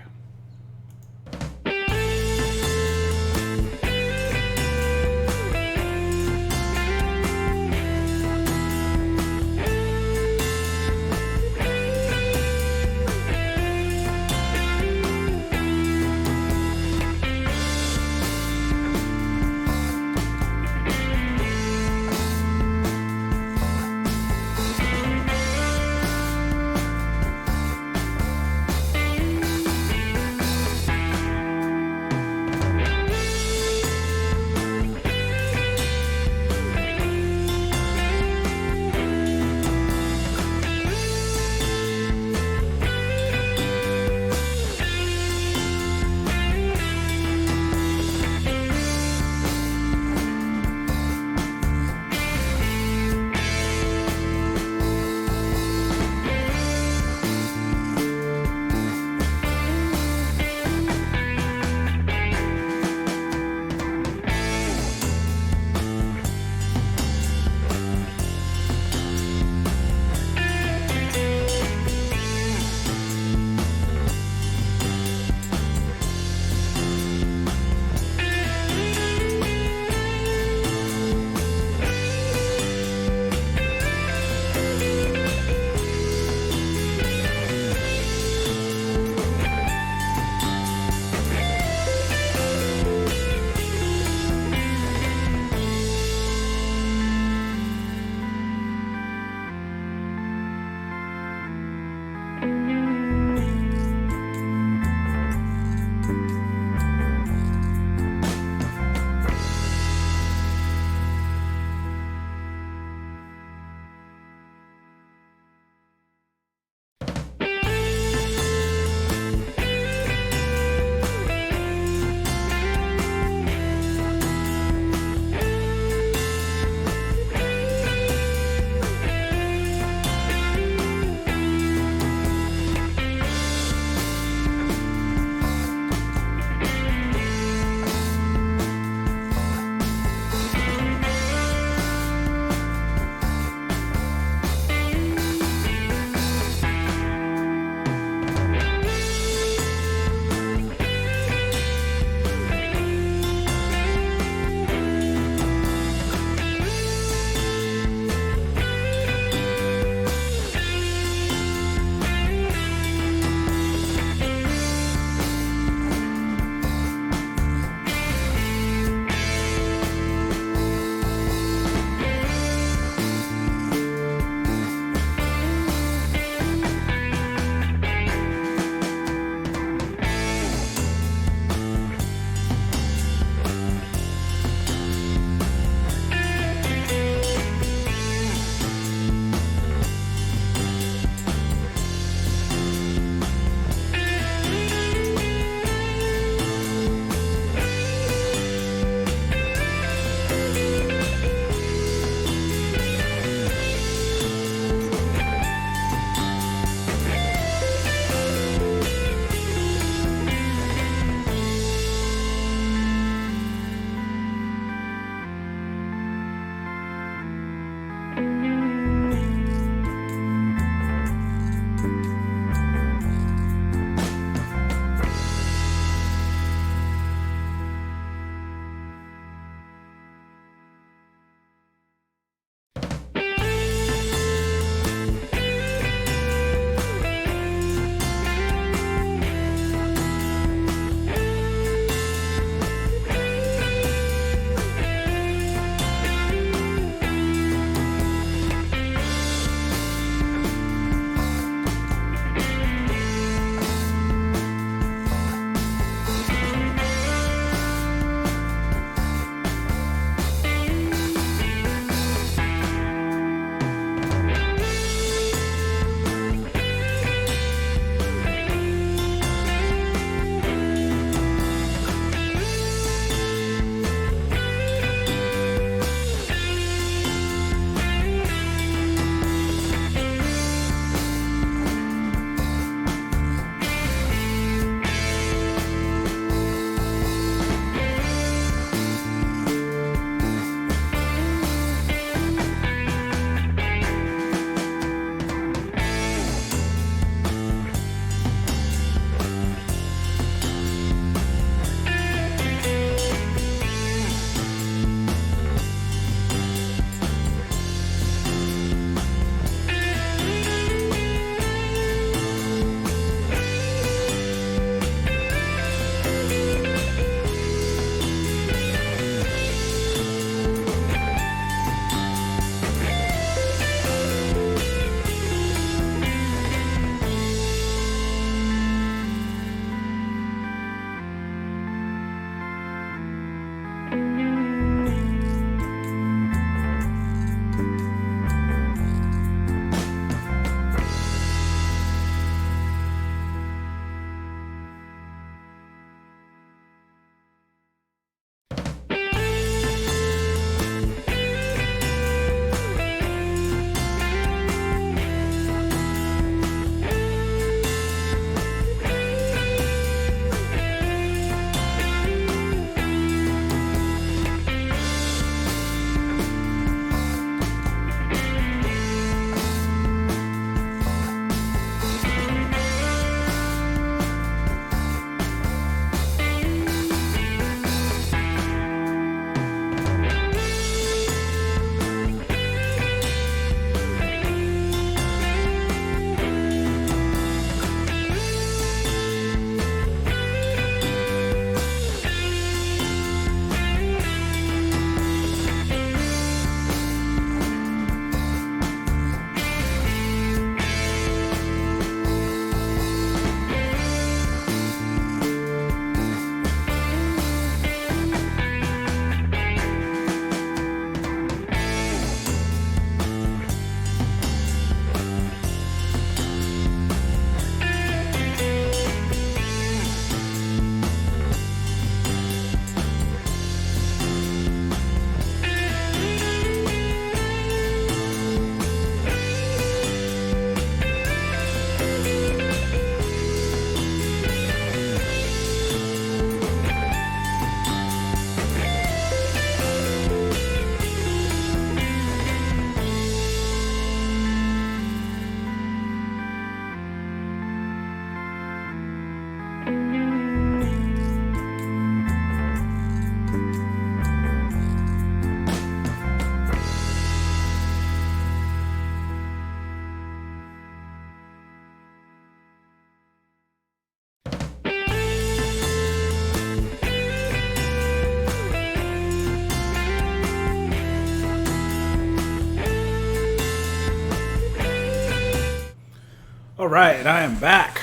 [SPEAKER 1] All right, I am back.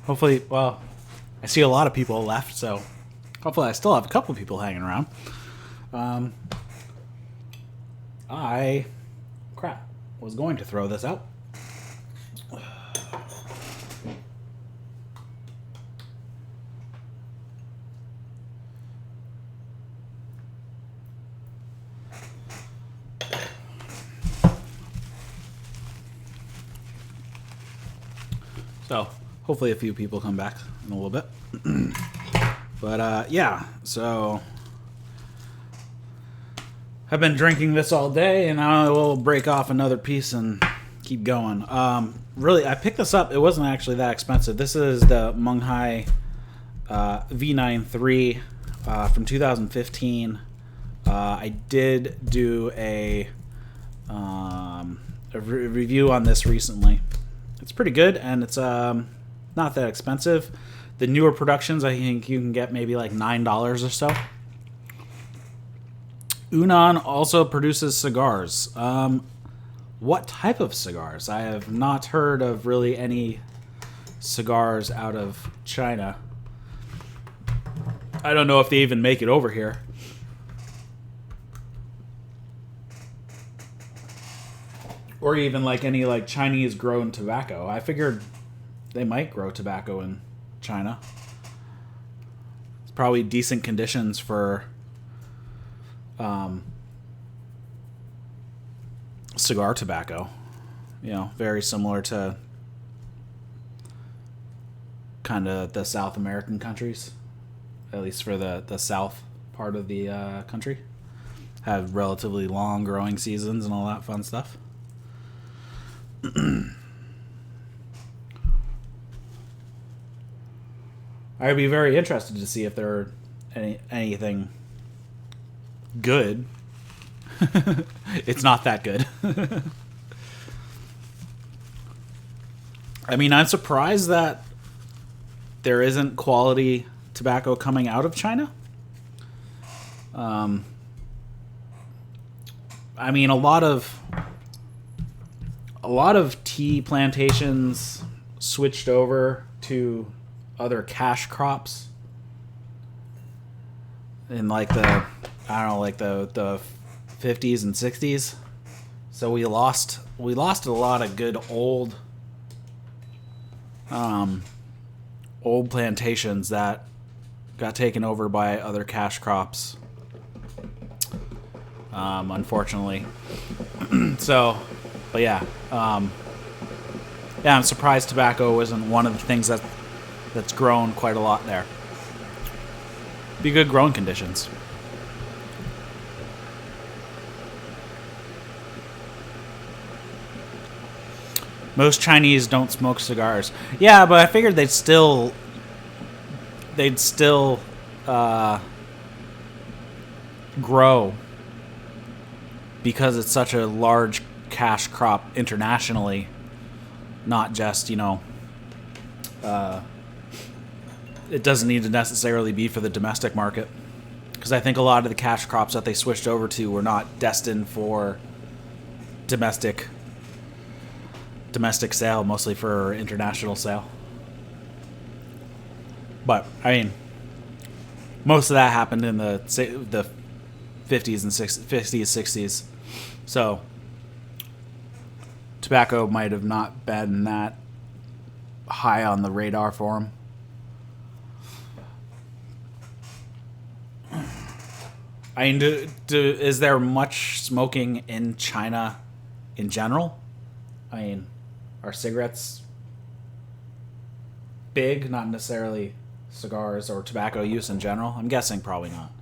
[SPEAKER 1] Hopefully, well, I see a lot of people left, so hopefully I still have a couple people hanging around. I was going to throw this out. So, hopefully a few people come back in a little bit. But, yeah, so I've been drinking this all day, and I will break off another piece and keep going. Really, I picked this up. It wasn't actually that expensive. This is the Munghai V93 from 2015. I did do a review on this recently. It's pretty good, and it's not that expensive. The newer productions, I think you can get maybe like $9 or so. Yunnan also produces cigars. What type of cigars? I have not heard of really any cigars out of China. I don't know if they even make it over here. Or even like any like Chinese grown tobacco. I figured they might grow tobacco in China. It's probably decent conditions for cigar tobacco. You know, very similar to kind of the South American countries. At least for the south part of the country. Have relatively long growing seasons and all that fun stuff. I'd be very interested to see if there are anything good. It's not that good. I mean, I'm surprised that there isn't quality tobacco coming out of China. I mean, a lot of tea plantations switched over to other cash crops in like the 50s and 60s. So we lost a lot of good old plantations that got taken over by other cash crops. Unfortunately. So, but yeah. I'm surprised tobacco isn't one of the things that's grown quite a lot there. Be good growing conditions. Most Chinese don't smoke cigars. Yeah, but I figured they'd still grow because it's such a large cash crop internationally, not just, it doesn't need to necessarily be for the domestic market, because I think a lot of the cash crops that they switched over to were not destined for domestic sale, mostly for international sale. But I mean, most of that happened in the 50s and 60s. So tobacco might have not been that high on the radar for them. I mean, is there much smoking in China in general? I mean, are cigarettes big? Not necessarily cigars or tobacco use in general. I'm guessing probably not.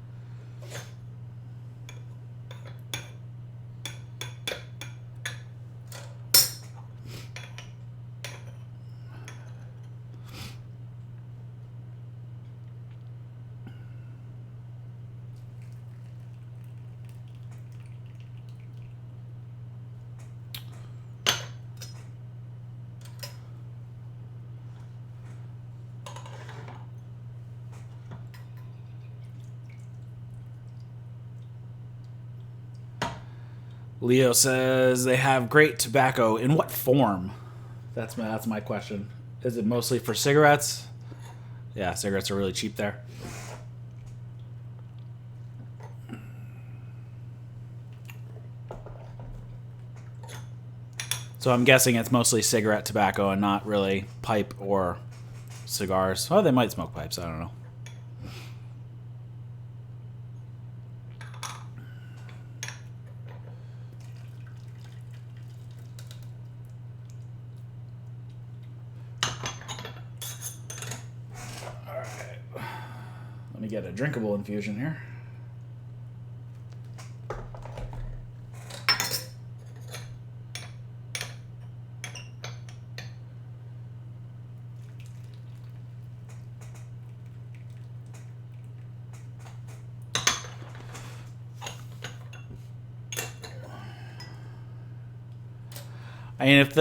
[SPEAKER 1] Leo says they have great tobacco. In what form? That's my question. Is it mostly for cigarettes? Yeah, cigarettes are really cheap there. So I'm guessing it's mostly cigarette tobacco and not really pipe or cigars. Oh, they might smoke pipes. I don't know. All right. Let me get a drinkable infusion here. I mean, if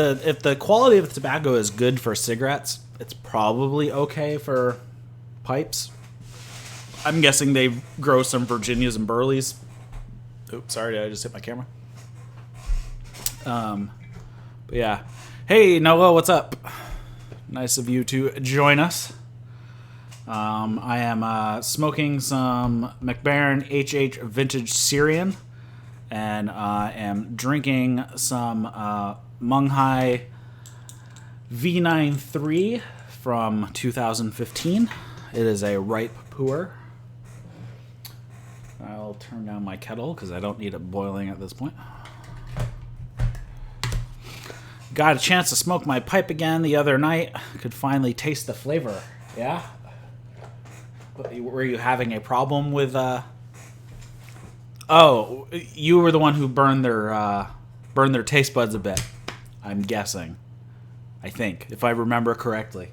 [SPEAKER 1] the quality of the tobacco is good for cigarettes, it's probably okay for pipes. I'm guessing they grow some Virginias and Burleys. Oops, sorry, did I just hit my camera? But yeah. Hey, Noah, what's up? Nice of you to join us. I am smoking some McBaron HH Vintage Syrian, and I am drinking some Munghai V93 from 2015. It is a ripe pour. I'll turn down my kettle because I don't need it boiling at this point. Got a chance to smoke my pipe again the other night. Could finally taste the flavor. Yeah? Were you having a problem with... Oh, you were the one who burned their taste buds a bit. I'm guessing. I think, if I remember correctly.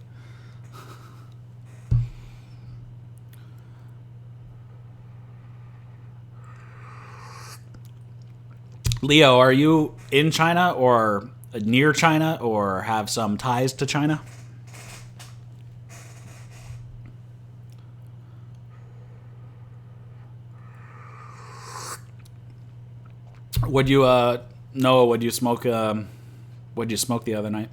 [SPEAKER 1] Leo, are you in China or near China or have some ties to China? Would you Noah, would you smoke the other night?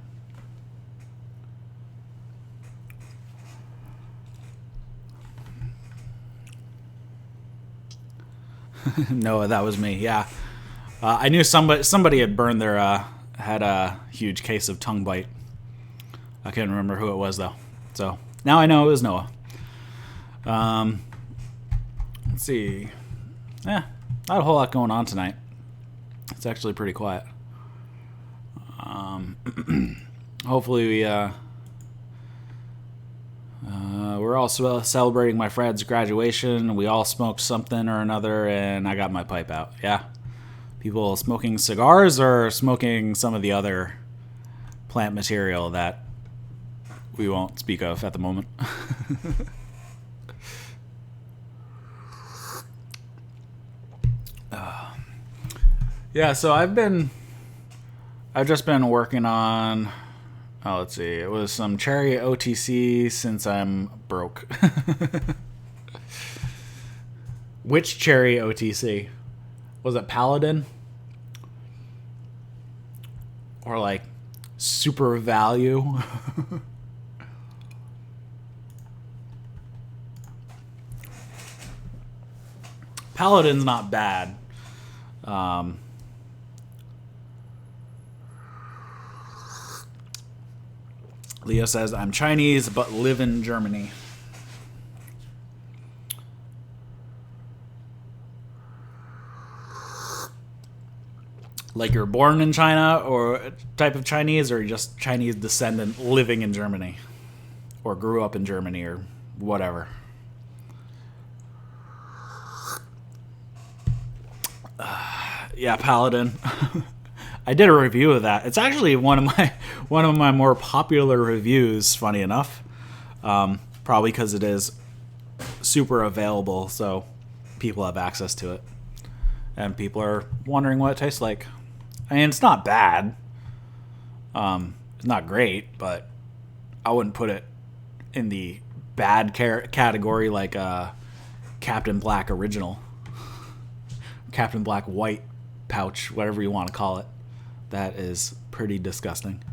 [SPEAKER 1] Noah, that was me. Yeah. I knew somebody had burned their had a huge case of tongue bite. I couldn't remember who it was though. So now I know it was Noah. Let's see. Yeah, not a whole lot going on tonight. It's actually pretty quiet. Hopefully we're all celebrating my friend's graduation. We all smoked something or another, and I got my pipe out. Yeah. People smoking cigars or smoking some of the other plant material that we won't speak of at the moment. Yeah, so I've just been working on, let's see, it was some cherry OTC since I'm broke. Which cherry OTC? Was it Paladin? Or like Super Value? Paladin's not bad. Leo says, I'm Chinese but live in Germany. Like you're born in China or a type of Chinese, or just Chinese descendant living in Germany or grew up in Germany or whatever. Yeah, Paladin. I did a review of that. It's actually one of my more popular reviews, funny enough. Probably because it is super available, so people have access to it. And people are wondering what it tastes like. I mean, it's not bad. It's not great, but I wouldn't put it in the bad category like Captain Black Original. Captain Black White pouch, whatever you want to call it. That is pretty disgusting.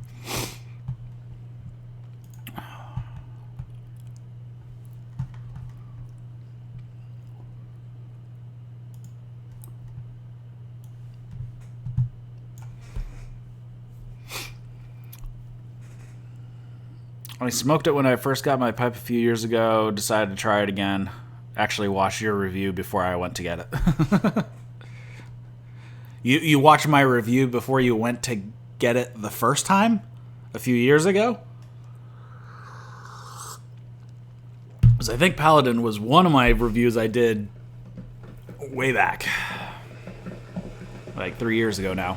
[SPEAKER 1] I smoked it when I first got my pipe a few years ago. Decided to try it again. Actually, watched your review before I went to get it. You watched my review before you went to get it the first time? A few years ago? Because I think Paladin was one of my reviews I did way back. Like 3 years ago now.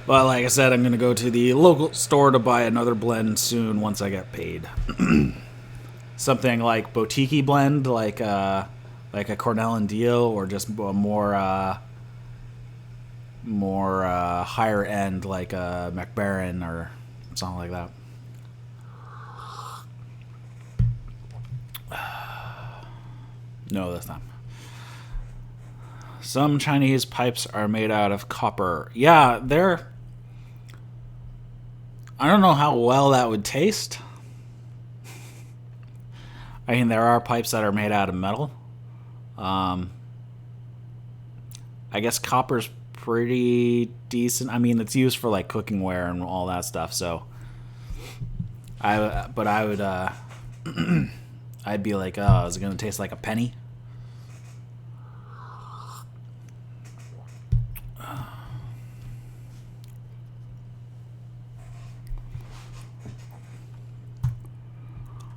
[SPEAKER 1] But like I said, I'm going to go to the local store to buy another blend soon once I get paid. Something like boutique blend, like a Cornell and Deal, or just a more higher end, like a McBaron or something like that. No, that's not. Some Chinese pipes are made out of copper. Yeah, they're... I don't know how well that would taste. I mean, there are pipes that are made out of metal. I guess copper's pretty decent. I mean, it's used for like cooking ware and all that stuff. So, I would, I'd be like, oh, is it gonna taste like a penny?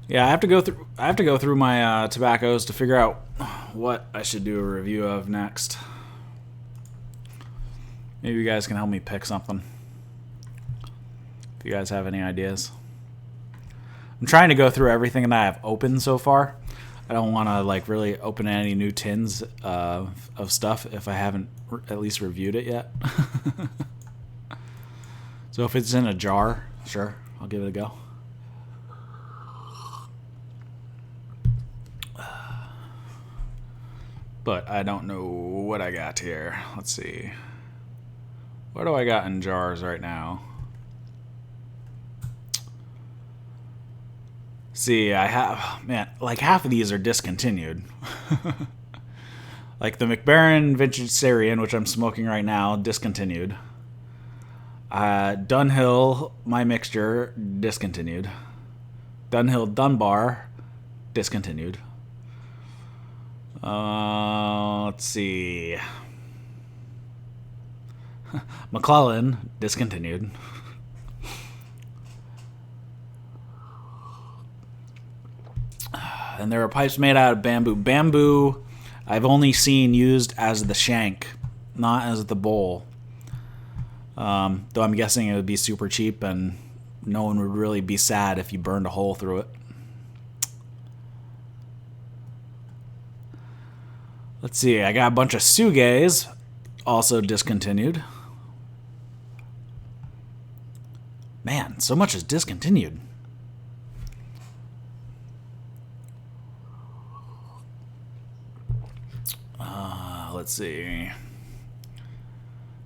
[SPEAKER 1] Yeah, I have to go through my tobaccos to figure out what I should do a review of next. Maybe you guys can help me pick something. If you guys have any ideas. I'm trying to go through everything that I have open so far. I don't want to like really open any new tins of stuff if I haven't at least reviewed it yet. So if it's in a jar, sure, I'll give it a go. But I don't know what I got here. Let's see. What do I got in jars right now? See, I have... Man, like half of these are discontinued. Like the McBaron Vintage Syrian, which I'm smoking right now, discontinued. Dunhill, my mixture, discontinued. Dunhill Dunbar, discontinued. Let's see. McClellan, discontinued. And there are pipes made out of bamboo. Bamboo, I've only seen used as the shank, not as the bowl. Though I'm guessing it would be super cheap and no one would really be sad if you burned a hole through it. Let's see, I got a bunch of Sugays, also discontinued. Man, so much is discontinued. Let's see.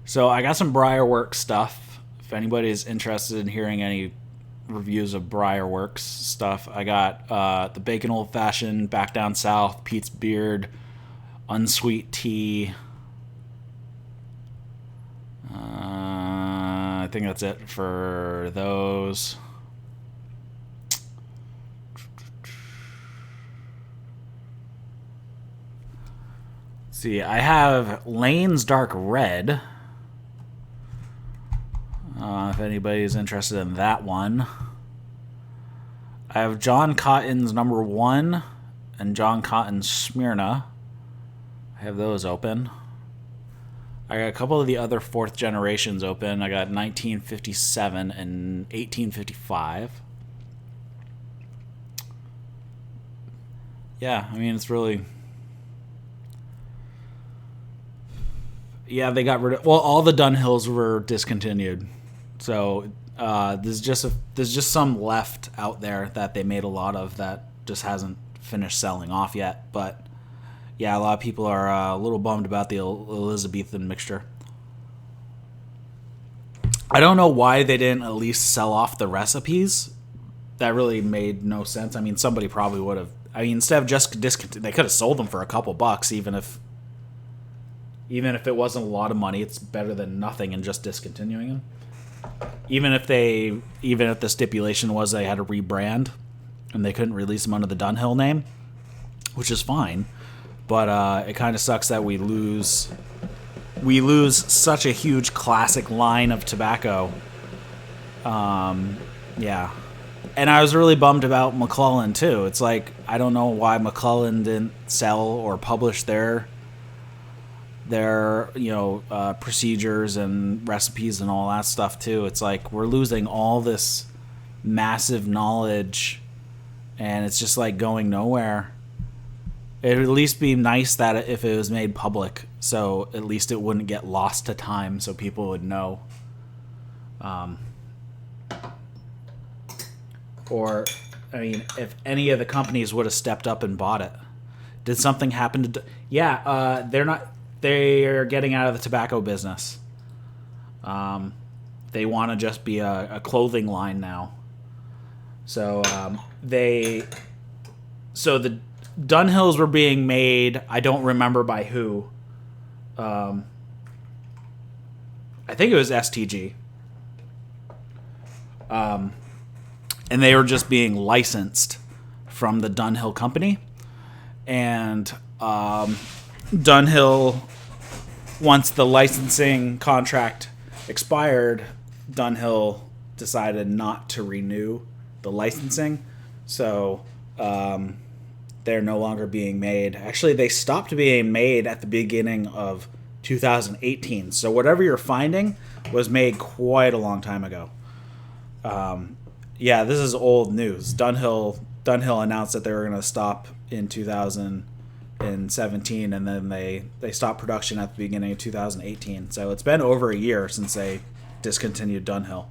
[SPEAKER 1] So I got some Briarworks stuff. If anybody's interested in hearing any reviews of Briarworks stuff, I got the Bacon Old Fashioned, Back Down South, Pete's Beard, Unsweet Tea. I think that's it for those. See, I have Lane's Dark Red. If anybody's interested in that one. I have John Cotton's Number 1 and John Cotton's Smyrna. I have those open. I got a couple of the other fourth generations open. I got 1957 and 1855. Yeah, I mean, it's really... Yeah, they got rid of... Well, all the Dunhills were discontinued. So there's just some left out there that they made a lot of that just hasn't finished selling off yet. But yeah, a lot of people are a little bummed about the Elizabethan mixture. I don't know why they didn't at least sell off the recipes. That really made no sense. I mean, somebody probably would have... I mean, instead of just discontinued, they could have sold them for a couple bucks, even if... Even if it wasn't a lot of money, it's better than nothing and just discontinuing them. Even if the stipulation was they had to rebrand and they couldn't release them under the Dunhill name, which is fine. But it kind of sucks that we lose such a huge classic line of tobacco. Yeah. And I was really bummed about McClellan too. It's like, I don't know why McClellan didn't sell or publish their procedures and recipes and all that stuff too. It's like we're losing all this massive knowledge and it's just like going nowhere. It would at least be nice that if it was made public, so at least it wouldn't get lost to time, so people would know. Or, I mean, if any of the companies would have stepped up and bought it. Did something happen to... Yeah, they're getting out of the tobacco business. They want to just be a clothing line now. So, the Dunhills were being made, I don't remember by who. I think it was STG. And they were just being licensed from the Dunhill company. And Dunhill, once the licensing contract expired, Dunhill decided not to renew the licensing. So they're no longer being made. Actually, they stopped being made at the beginning of 2018. So whatever you're finding was made quite a long time ago. Yeah, this is old news. Dunhill announced that they were going to stop in 2017, and then they stopped production at the beginning of 2018. So it's been over a year since they discontinued Dunhill.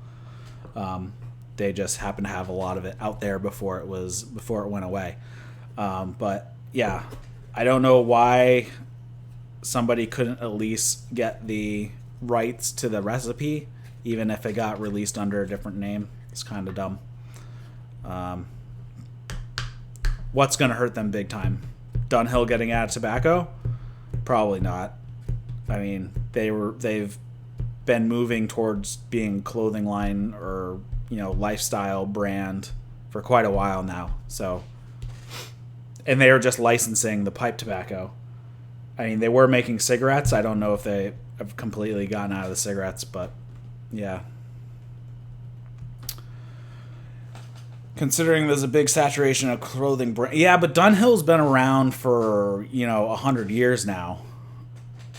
[SPEAKER 1] They just happened to have a lot of it out there before it went away. But yeah, I don't know why somebody couldn't at least get the rights to the recipe, even if it got released under a different name. It's kind of dumb. What's going to hurt them big time? Dunhill getting out of tobacco? Probably not. I mean, they've been moving towards being a clothing line or, lifestyle brand for quite a while now. So, and they were just licensing the pipe tobacco. I mean, they were making cigarettes. I don't know if they have completely gotten out of the cigarettes, but yeah. Considering there's a big saturation of clothing brand. Yeah, but Dunhill's been around for, 100 years now.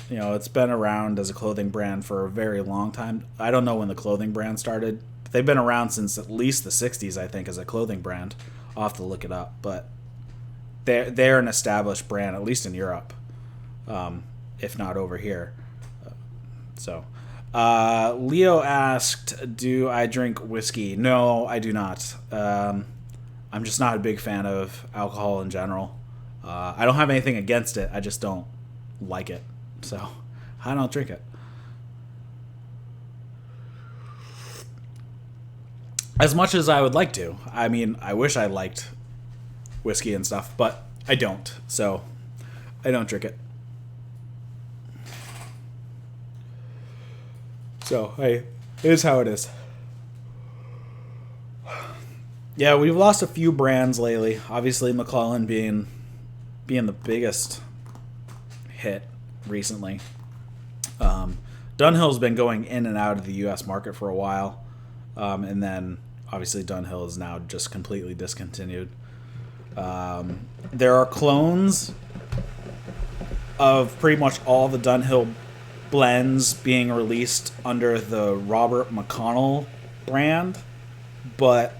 [SPEAKER 1] It's been around as a clothing brand for a very long time. I don't know when the clothing brand started. But they've been around since at least the 60s, I think, as a clothing brand. I'll have to look it up. But they're an established brand, at least in Europe, if not over here. Leo asked, do I drink whiskey? No, I do not. I'm just not a big fan of alcohol in general. I don't have anything against it. I just don't like it. So I don't drink it. As much as I would like to. I mean, I wish I liked whiskey and stuff, but I don't. So I don't drink it. So, hey, it is how it is. Yeah, we've lost a few brands lately. Obviously, McClellan being the biggest hit recently. Dunhill's been going in and out of the U.S. market for a while. And then, obviously, Dunhill is now just completely discontinued. There are clones of pretty much all the Dunhill blends being released under the Robert McConnell brand, but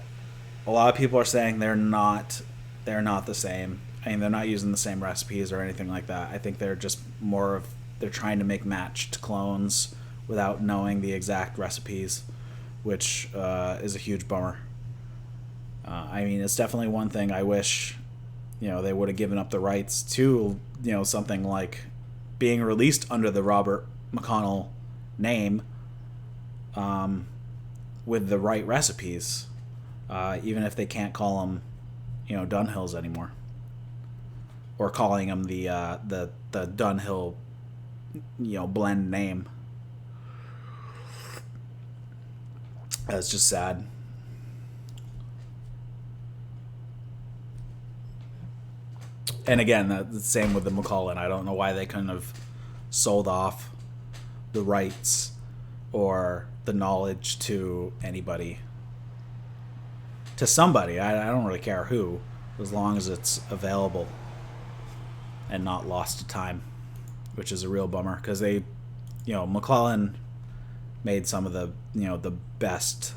[SPEAKER 1] a lot of people are saying they're not the same. I mean, they're not using the same recipes or anything like that. I think they're just they're trying to make matched clones without knowing the exact recipes, which is a huge bummer. I mean, it's definitely one thing I wish, they would have given up the rights to, something like being released under the Robert McConnell name, with the right recipes, even if they can't call them, Dunhills anymore, or calling them the Dunhill blend name. That's just sad. And again, the same with the Macallan. I don't know why they couldn't have sold off the rights or the knowledge to anybody. To somebody. I don't really care who, as long as it's available and not lost to time, which is a real bummer, because they, Macallan made some of the, the best,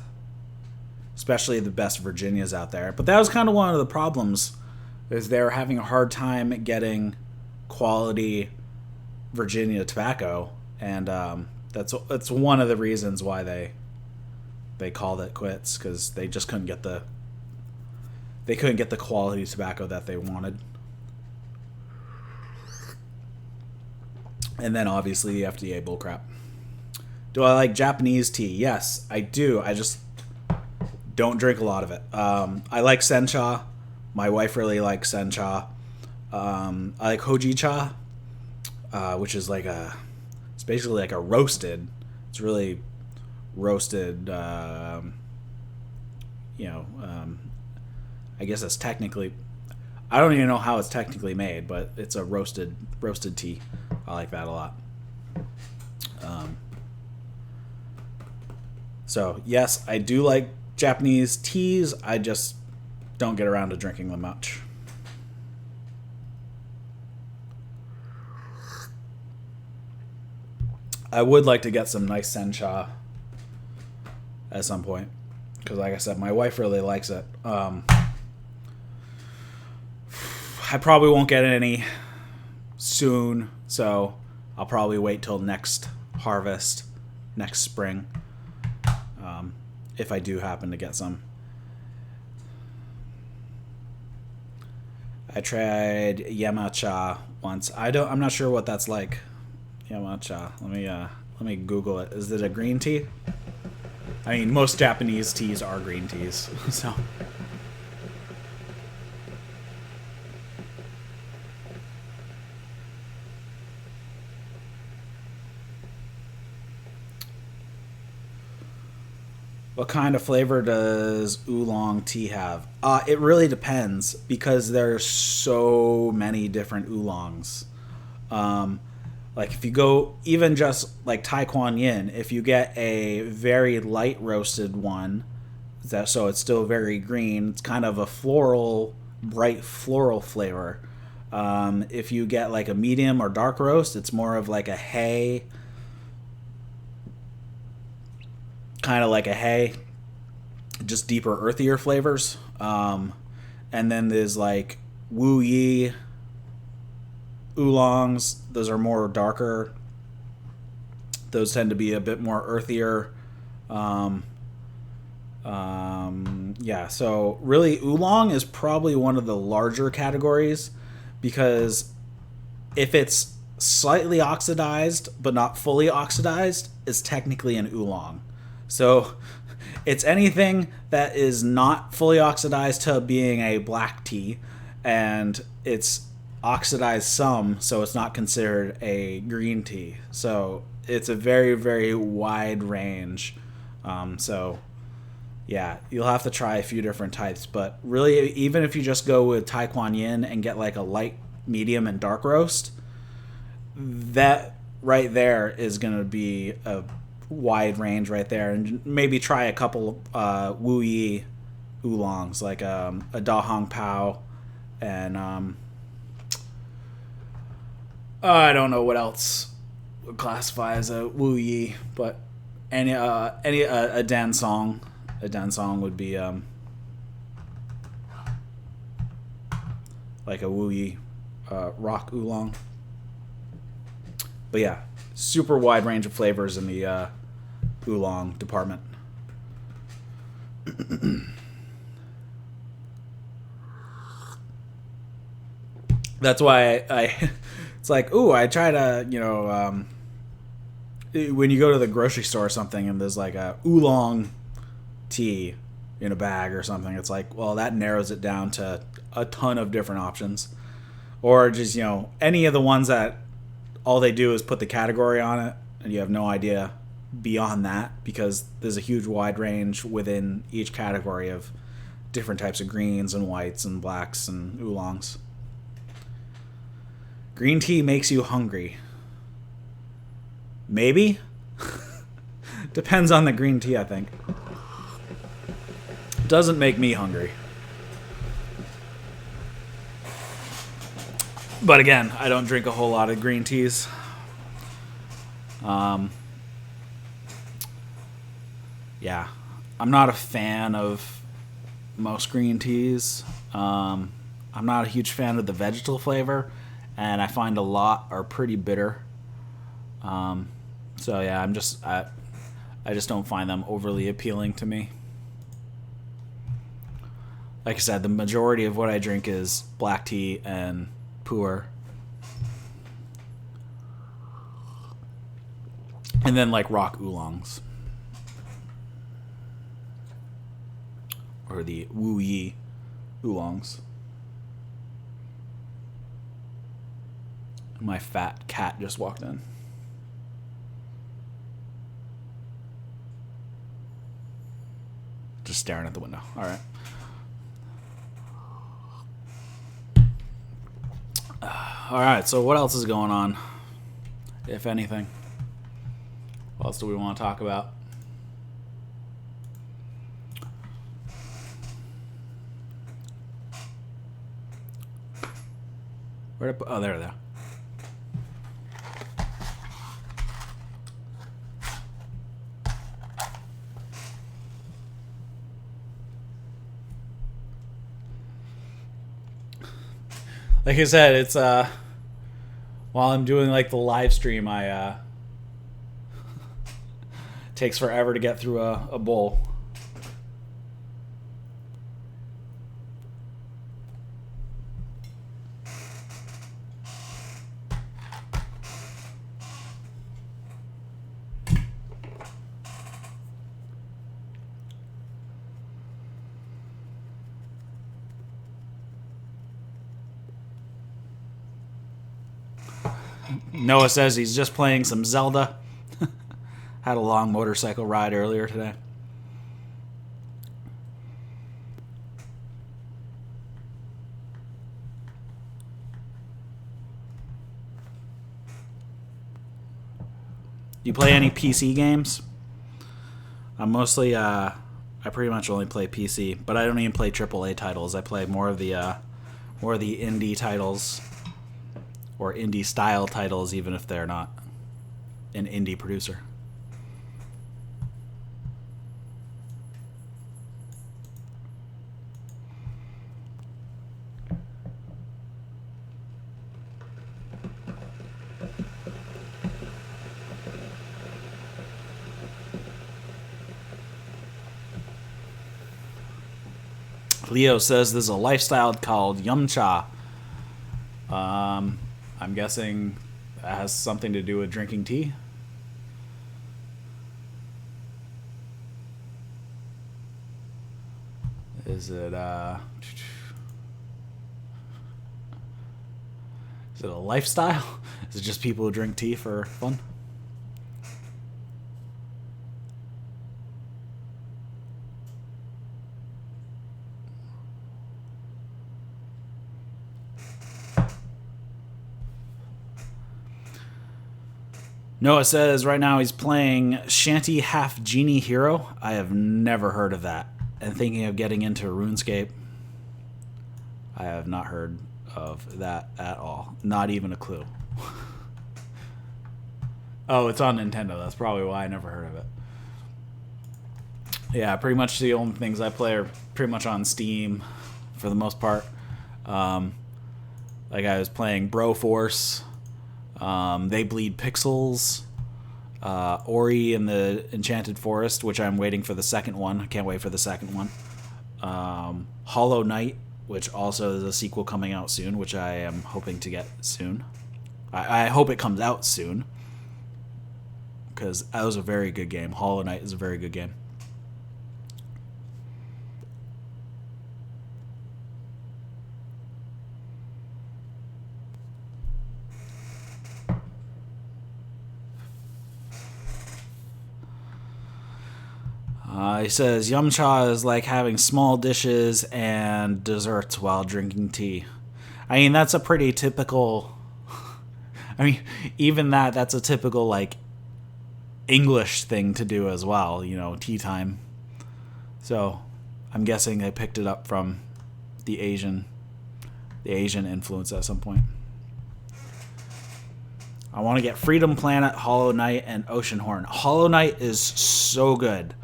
[SPEAKER 1] especially the best Virginias out there. But that was kind of one of the problems, is they're having a hard time getting quality Virginia tobacco, and that's one of the reasons why they called it quits, because they just couldn't get the quality tobacco that they wanted. And then obviously the FDA bullcrap. Do I like Japanese tea? Yes, I do. I just don't drink a lot of it. I like sencha. My wife really likes sencha. I like hojicha, which is it's basically like a roasted. It's really roasted. I guess it's technically. I don't even know how it's technically made, but it's a roasted tea. I like that a lot. So yes, I do like Japanese teas. I just don't get around to drinking them much. I would like to get some nice sencha at some point, because like I said, my wife really likes it. I probably won't get any soon, so I'll probably wait till next harvest, next spring, if I do happen to get some. I tried Yamacha once. I'm not sure what that's like. Yamacha. Let me Google it. Is it a green tea? I mean, most Japanese teas are green teas, so. What kind of flavor does oolong tea have? It really depends, because there's so many different oolongs. Like if you go even just like Tai Kuan Yin, if you get a very light roasted one, so it's still very green, it's kind of a bright floral flavor. If you get like a medium or dark roast, it's more of like a hay, kind of like a hay, just deeper, earthier flavors. And then there's like Wu Yi oolongs. Those are more darker. Those tend to be a bit more earthier. Yeah, so really oolong is probably one of the larger categories, because if it's slightly oxidized but not fully oxidized, it's technically an oolong. So it's anything that is not fully oxidized to being a black tea, and it's oxidized some, so it's not considered a green tea. So it's a very, very wide range. So yeah, you'll have to try a few different types, but really, even if you just go with Tai Kuan Yin and get like a light, medium, and dark roast, that right there is going to be a wide range right there. And maybe try a couple Wu Yi oolongs, like a Da Hong Pao, and I don't know what else would classify as a Wu Yi, but any a Dan Song. A Dan Song would be like a Wu Yi rock oolong. But yeah, super wide range of flavors in the oolong department. That's why I it's like, ooh, I try to, when you go to the grocery store or something and there's like a oolong tea in a bag or something, it's like, well, that narrows it down to a ton of different options. Or just, any of the ones that all they do is put the category on it, and you have no idea beyond that, because there's a huge wide range within each category of different types of greens and whites and blacks and oolongs. Green tea makes you hungry. Maybe? Depends on the green tea, I think. Doesn't make me hungry. But again, I don't drink a whole lot of green teas. Yeah, I'm not a fan of most green teas. I'm not a huge fan of the vegetal flavor, and I find a lot are pretty bitter. So yeah, I just don't find them overly appealing to me. Like I said, the majority of what I drink is black tea and pu'er. And then like rock oolongs. Or the Wu Yi oolongs. My fat cat just walked in. Just staring at the window. All right. All right, so what else is going on, if anything? What else do we want to talk about? Where did I put? Oh, there. Like I said, it's while I'm doing like the live stream, I takes forever to get through a bowl. Noah says he's just playing some Zelda. Had a long motorcycle ride earlier today. You play any PC games? I'm mostly I pretty much only play PC, but I don't even play AAA titles. I play more of the indie titles, or indie style titles, even if they're not an indie producer. Leo says there's a lifestyle called Yum Cha. I'm guessing that has something to do with drinking tea. Is it a lifestyle? Is it just people who drink tea for fun? Noah says right now he's playing Shanty Half Genie Hero. I have never heard of that. And thinking of getting into RuneScape. I have not heard of that at all. Not even a clue. Oh, it's on Nintendo. That's probably why I never heard of it. Yeah, pretty much the only things I play are pretty much on Steam for the most part. Like I was playing Broforce. They Bleed Pixels, Ori and the Enchanted Forest, which I'm waiting for the second one. I can't wait for the second one. Hollow Knight, which also is a sequel coming out soon, which I am hoping to get soon. I hope it comes out soon, because that was a very good game. Hollow Knight is a very good game. He says yum cha is like having small dishes and desserts while drinking tea. I mean, that's a pretty typical. I mean, even that's a typical like English thing to do as well. You know, tea time. So, I'm guessing they picked it up from the Asian influence at some point. I want to get Freedom Planet, Hollow Knight, and Oceanhorn. Hollow Knight is so good.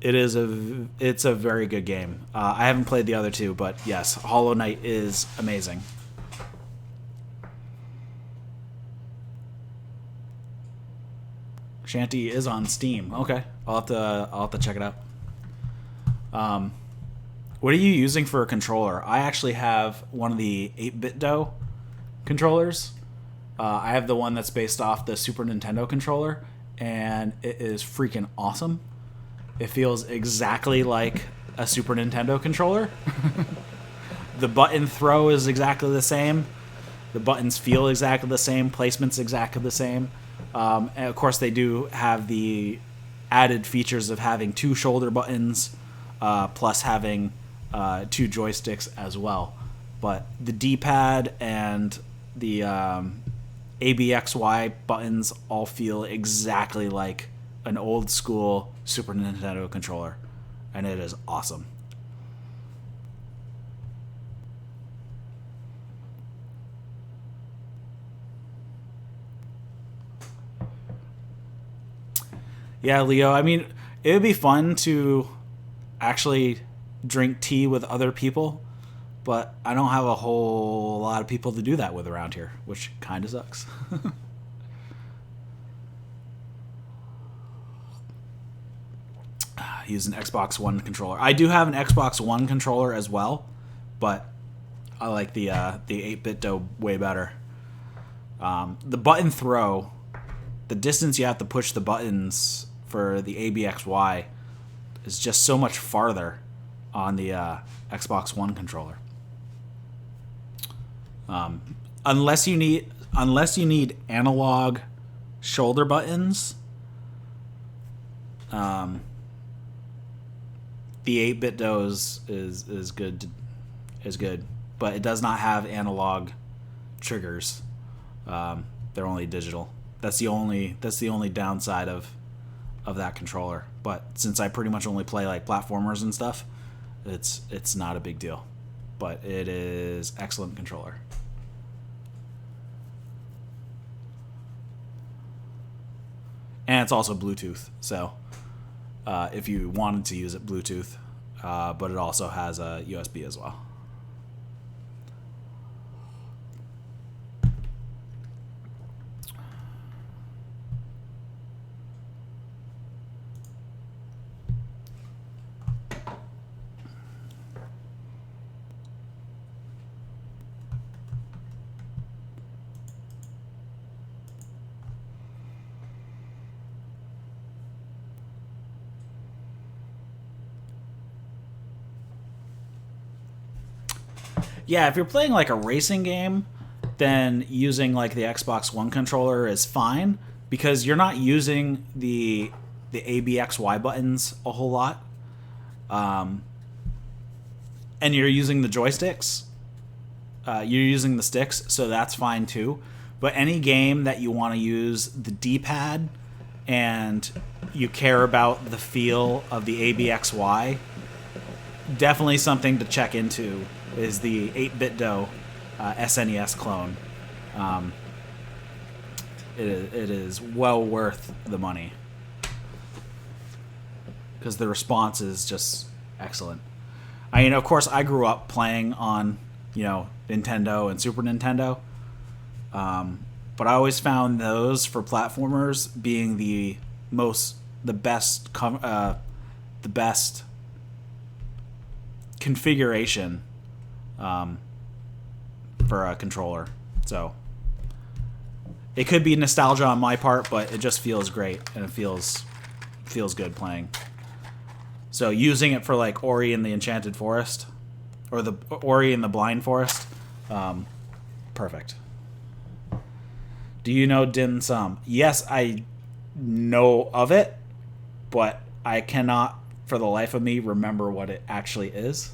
[SPEAKER 1] It's a very good game. I haven't played the other two, but yes, Hollow Knight is amazing. Shanty is on Steam. Okay, I'll have to check it out. What are you using for a controller? I actually have one of the 8-bit dough controllers. I have the one that's based off the Super Nintendo controller, and it is freaking awesome. It feels exactly like a Super Nintendo controller. The button throw is exactly the same. The buttons feel exactly the same. Placement's exactly the same. And of course, they do have the added features of having 2 shoulder buttons, plus having 2 joysticks as well. But the D-pad and the ABXY buttons all feel exactly like an old school Super Nintendo controller, and it is awesome. Yeah, Leo, I mean, it would be fun to actually drink tea with other people, but I don't have a whole lot of people to do that with around here, which kind of sucks. Use an Xbox One controller. I do have an Xbox One controller as well, but I like the 8-bit dough way better. The button throw, the distance you have to push the buttons for the ABXY is just so much farther on the Xbox One controller. Unless you need analog shoulder buttons, the 8-bit dough is good, but it does not have analog triggers. They're only digital. That's the only downside of that controller. But since I pretty much only play like platformers and stuff, it's not a big deal. But it is excellent controller. And it's also Bluetooth, so if you wanted to use it Bluetooth, but it also has a USB as well. Yeah, if you're playing like a racing game, then using like the Xbox One controller is fine because you're not using the ABXY buttons a whole lot, and you're using the joysticks. You're using the sticks, so that's fine too. But any game that you want to use the D-pad and you care about the feel of the ABXY, definitely something to check into is the 8-bit dough SNES clone. It is well worth the money because the response is just excellent. I mean, of course, I grew up playing on Nintendo and Super Nintendo, but I always found those for platformers being the best configuration for a controller. So it could be nostalgia on my part, but it just feels great and it feels good playing. So using it for like Ori and the Enchanted Forest, or the Ori and the Blind Forest, perfect. Do you know dim sum? Yes, I know of it, but I cannot for the life of me, remember what it actually is.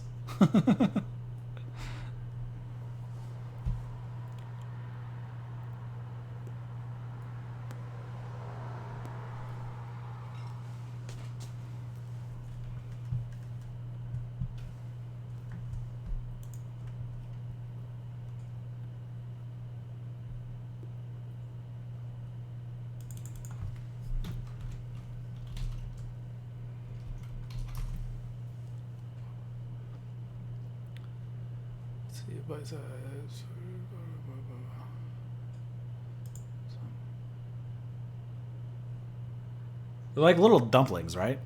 [SPEAKER 1] They're like little dumplings, right?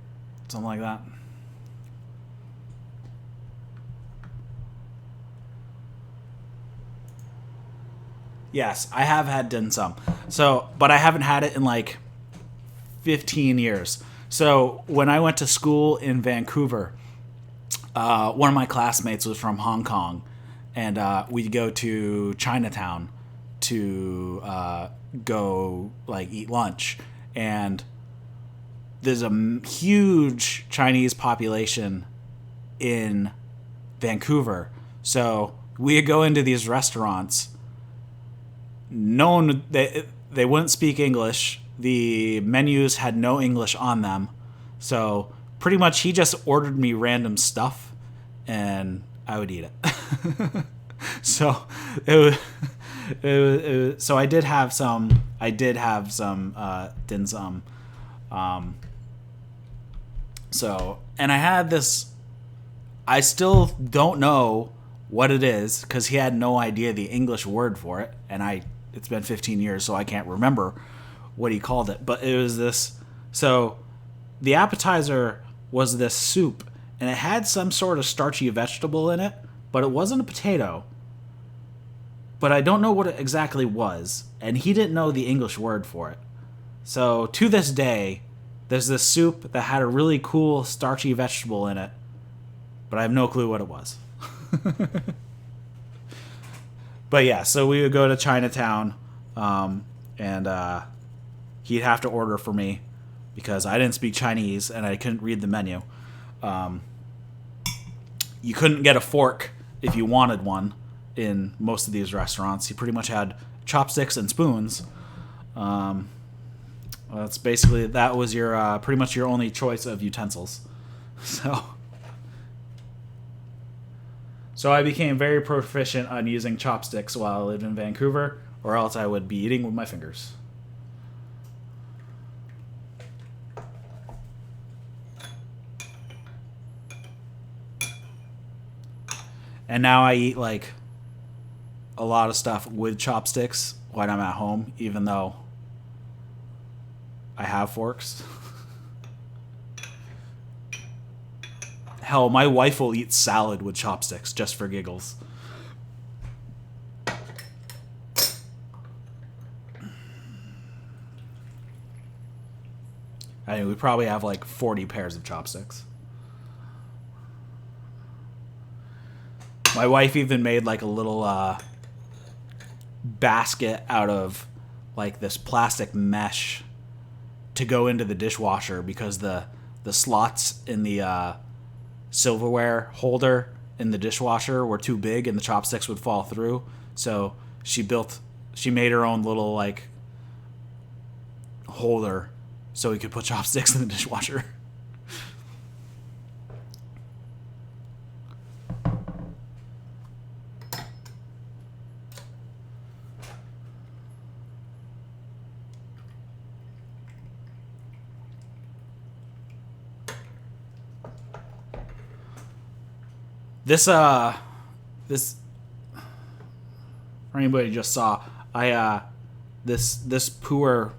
[SPEAKER 1] Something like that. Yes, I have had dim sum. So, but I haven't had it in like 15 years. So, when I went to school in Vancouver, one of my classmates was from Hong Kong, and we'd go to Chinatown to go like eat lunch. And there's a huge Chinese population in Vancouver. So we go into these restaurants. No one, they wouldn't speak English. The menus had no English on them. So pretty much he just ordered me random stuff and I would eat it. So so I did have some dim sum. So, and I had this, I still don't know what it is because he had no idea the English word for it. And it's been 15 years, so I can't remember what he called it. But it was this, so the appetizer was this soup and it had some sort of starchy vegetable in it, but it wasn't a potato. But I don't know what it exactly was. And he didn't know the English word for it. So to this day, there's this soup that had a really cool starchy vegetable in it, but I have no clue what it was. But yeah, so we would go to Chinatown, and he'd have to order for me because I didn't speak Chinese and I couldn't read the menu. You couldn't get a fork if you wanted one in most of these restaurants. You pretty much had chopsticks and spoons. That's basically, that was your pretty much your only choice of utensils. So I became very proficient on using chopsticks while I lived in Vancouver, or else I would be eating with my fingers. And now I eat like a lot of stuff with chopsticks when I'm at home, even though I have forks. Hell, my wife will eat salad with chopsticks just for giggles. I mean, we probably have like 40 pairs of chopsticks. My wife even made like a little basket out of like this plastic mesh to go into the dishwasher because the slots in the silverware holder in the dishwasher were too big and the chopsticks would fall through. So she made her own little like holder so we could put chopsticks in the dishwasher. This for anybody who just saw, this puer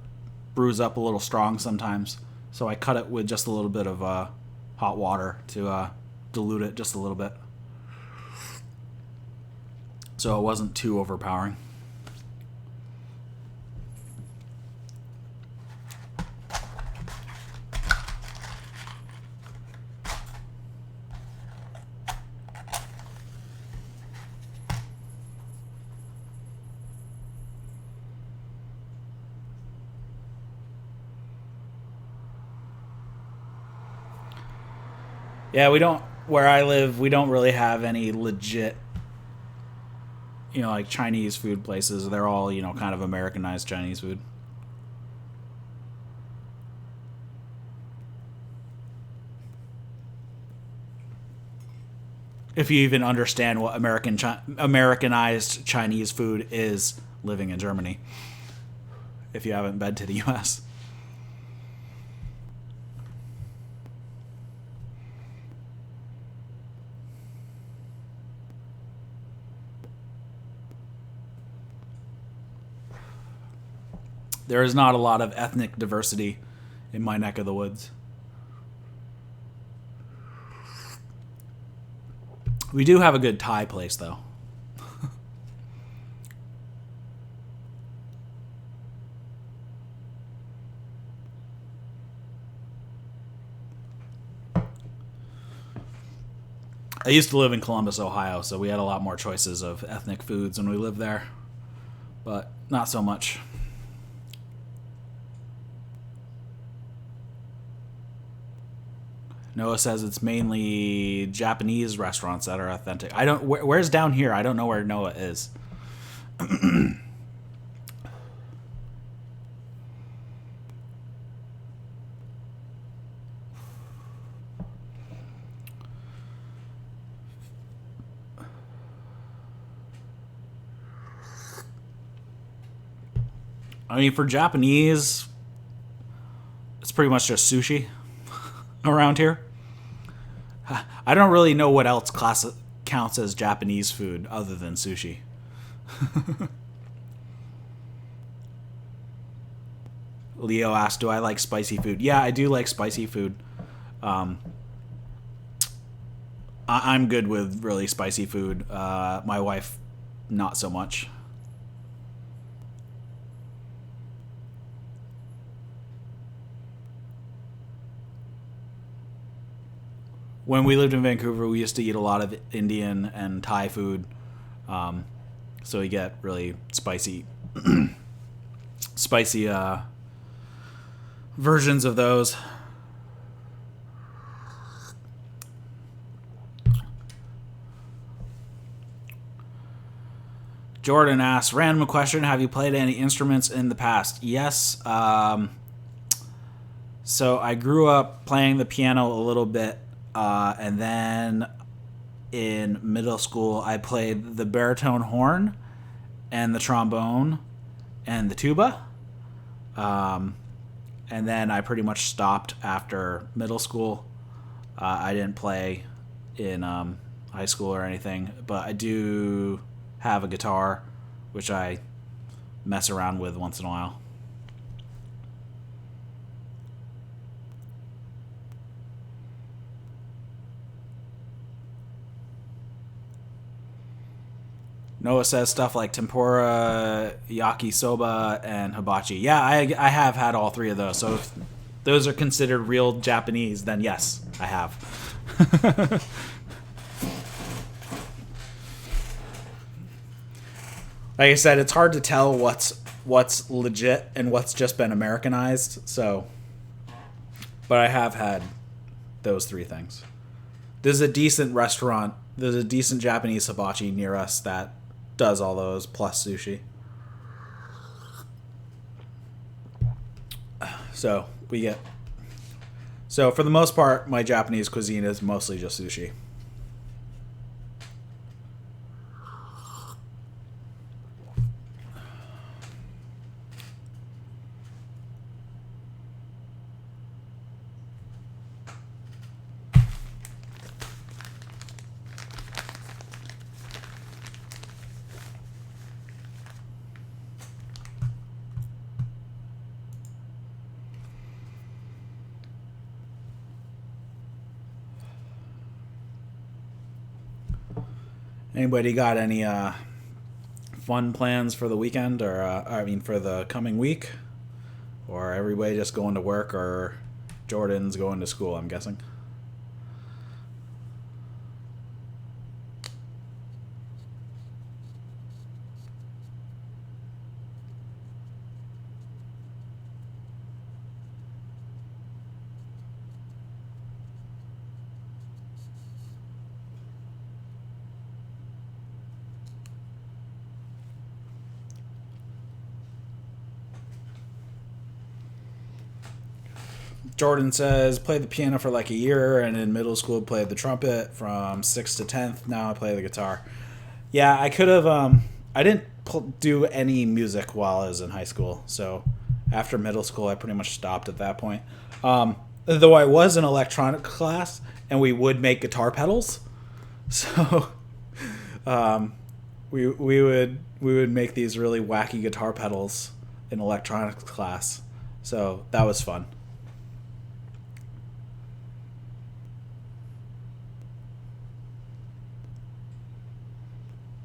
[SPEAKER 1] brews up a little strong sometimes, so I cut it with just a little bit of hot water to dilute it just a little bit, so it wasn't too overpowering. Yeah, we don't. Where I live, we don't really have any legit, like Chinese food places. They're all, kind of Americanized Chinese food. If you even understand what Americanized Chinese food is living in Germany, if you haven't been to the U.S. There is not a lot of ethnic diversity in my neck of the woods. We do have a good Thai place, though. I used to live in Columbus, Ohio, so we had a lot more choices of ethnic foods when we lived there, but not so much. Noah says it's mainly Japanese restaurants that are authentic. I don't. Where's down here? I don't know where Noah is. I mean, for Japanese, it's pretty much just sushi around here. I don't really know what else counts as Japanese food other than sushi. Leo asked, "Do I like spicy food?" Yeah, I do like spicy food. Um, I'm good with really spicy food. My wife, not so much. When we lived in Vancouver, we used to eat a lot of Indian and Thai food. Um, so we get really spicy versions of those. Jordan asks, random question, have you played any instruments in the past? Yes. So I grew up playing the piano a little bit, and then in middle school I played the baritone horn and the trombone and the tuba. And then I pretty much stopped after middle school. I didn't play in high school or anything, but I do have a guitar, which I mess around with once in a while. Noah says stuff like tempura, yakisoba, and hibachi. Yeah, I have had all three of those. So if those are considered real Japanese, then yes, I have. Like I said, it's hard to tell what's legit and what's just been Americanized. So, but I have had those three things. There's a decent restaurant. There's a decent Japanese hibachi near us that does all those plus sushi. So we get. So for the most part, my Japanese cuisine is mostly just sushi. Anybody got any fun plans for the weekend, or I mean for the coming week, or everybody just going to work, or Jordan's going to school? I'm guessing. Jordan says, played the piano for like a year, and in middle school played the trumpet from 6th to 10th. Now I play the guitar. Yeah, I could have. I didn't do any music while I was in high school, so after middle school, I pretty much stopped at that point. Though I was in electronic class, and we would make guitar pedals, so we would make these really wacky guitar pedals in electronics class. So that was fun.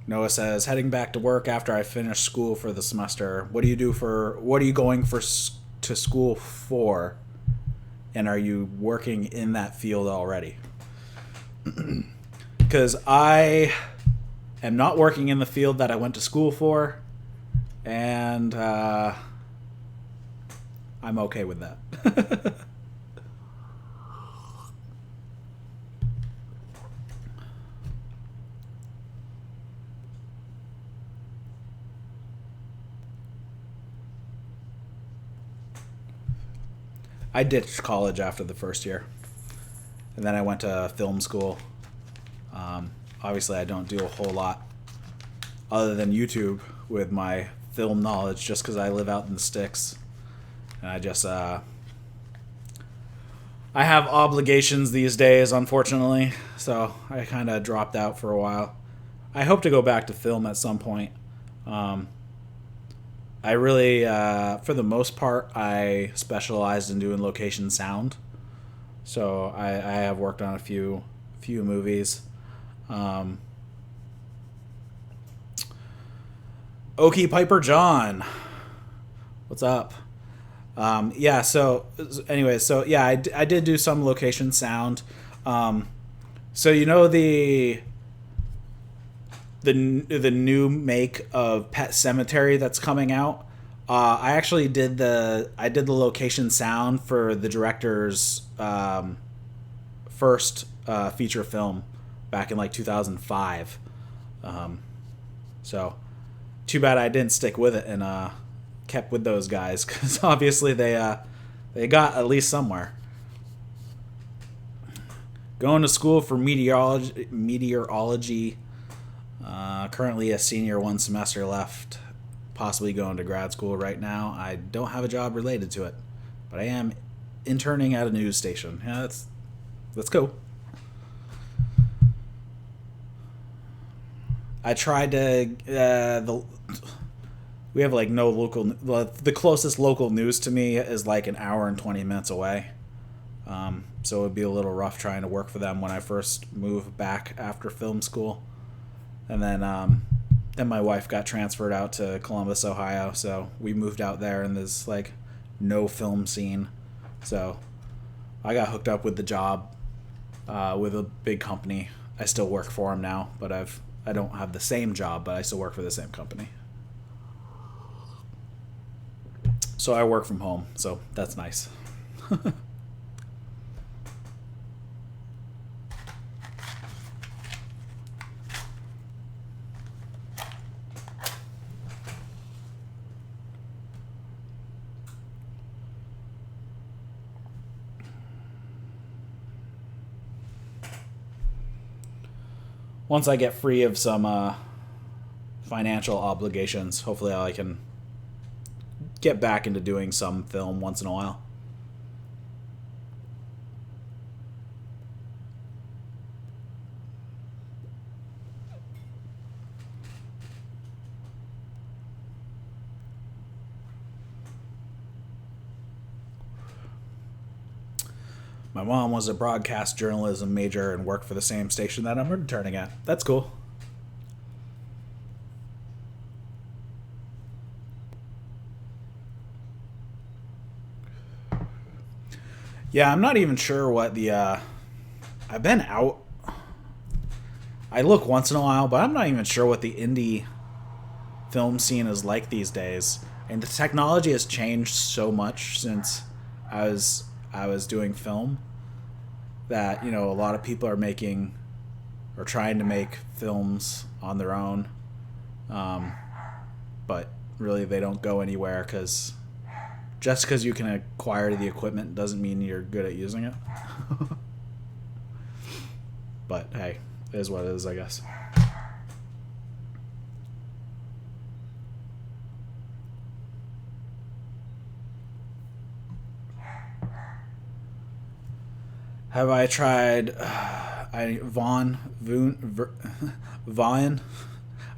[SPEAKER 1] Noah says, heading back to work after I finish school for the semester. What are you going to school for? And are you working in that field already? Because I am not working in the field that I went to school for, and I'm okay with that. I ditched college after the first year, and then I went to film school. Obviously, I don't do a whole lot other than YouTube with my film knowledge, just because I live out in the sticks, and I have obligations these days, unfortunately, so I kind of dropped out for a while. I hope to go back to film at some point. I really, for the most part, I specialized in doing location sound. So I have worked on a few movies. Okie Piper John, what's up? Yeah. So, anyway, yeah, I did do some location sound. So you know the new make of Pet Sematary that's coming out. I actually did the location sound for the director's first feature film back in like 2005. So too bad I didn't stick with it and kept with those guys, because obviously they got at least somewhere. Going to school for meteorology. Currently a senior, one semester left, possibly going to grad school right now. I don't have a job related to it, but I am interning at a news station. Yeah, that's cool. I tried to we have like no local. The closest local news to me is like an hour and 20 minutes away. So it would be a little rough trying to work for them when I first moved back after film school. And then my wife got transferred out to Columbus, Ohio, so we moved out there, and there's like no film scene. So I got hooked up with the job with a big company. I still work for them now, but I don't have the same job, but I still work for the same company. So I work from home, so that's nice. Once I get free of some financial obligations, hopefully I can get back into doing some film once in a while. My mom was a broadcast journalism major and worked for the same station that I'm interning at. That's cool. Yeah, I'm not even sure what the... I've been out. I look once in a while, but I'm not even sure what the indie film scene is like these days. And the technology has changed so much since I was doing film, that, you know, a lot of people are making or trying to make films on their own, but really they don't go anywhere because Just because you can acquire the equipment doesn't mean you're good at using it. But hey, it is what it is, I guess. Have I tried Vaughn?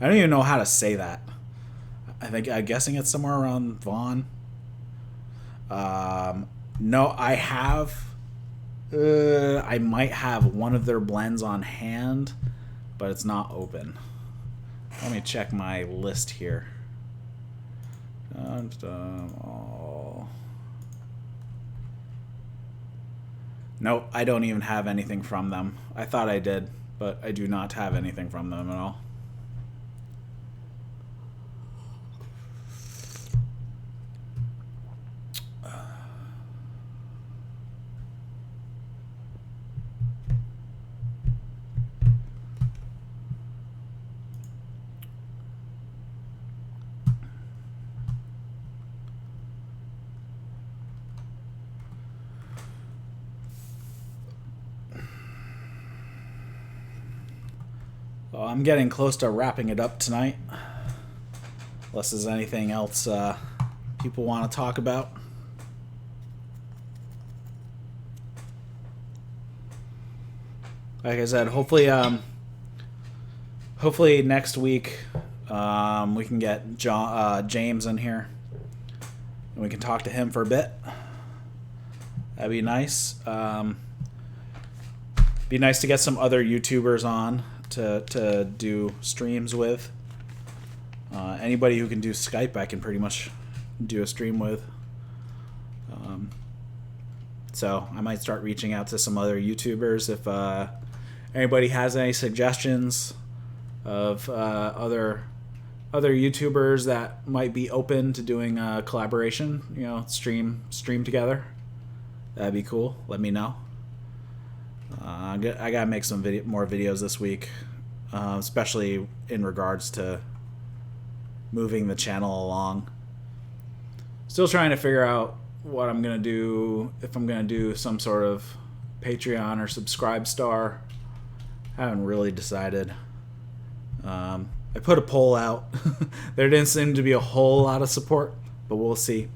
[SPEAKER 1] I don't even know how to say that. I'm guessing it's somewhere around Vaughn. No, I have. I might have one of their blends on hand, but it's not open. Let me check my list here. Nope, I don't even have anything from them. I thought I did, but I do not have anything from them at all. Well, I'm getting close to wrapping it up tonight. Unless there's anything else people want to talk about. Like I said, hopefully next week we can get James in here and we can talk to him for a bit. That'd be nice. Be nice to get some other YouTubers on to do streams with. Anybody who can do Skype, I can pretty much do a stream with. So I might start reaching out to some other YouTubers if anybody has any suggestions of other YouTubers that might be open to doing a collaboration. You know, stream together. That'd be cool. Let me know. I gotta make some more videos this week, especially in regards to moving the channel along. Still trying to figure out what I'm gonna do, if I'm gonna do some sort of Patreon or Subscribe Star. I haven't really decided. I put a poll out. There didn't seem to be a whole lot of support, but we'll see.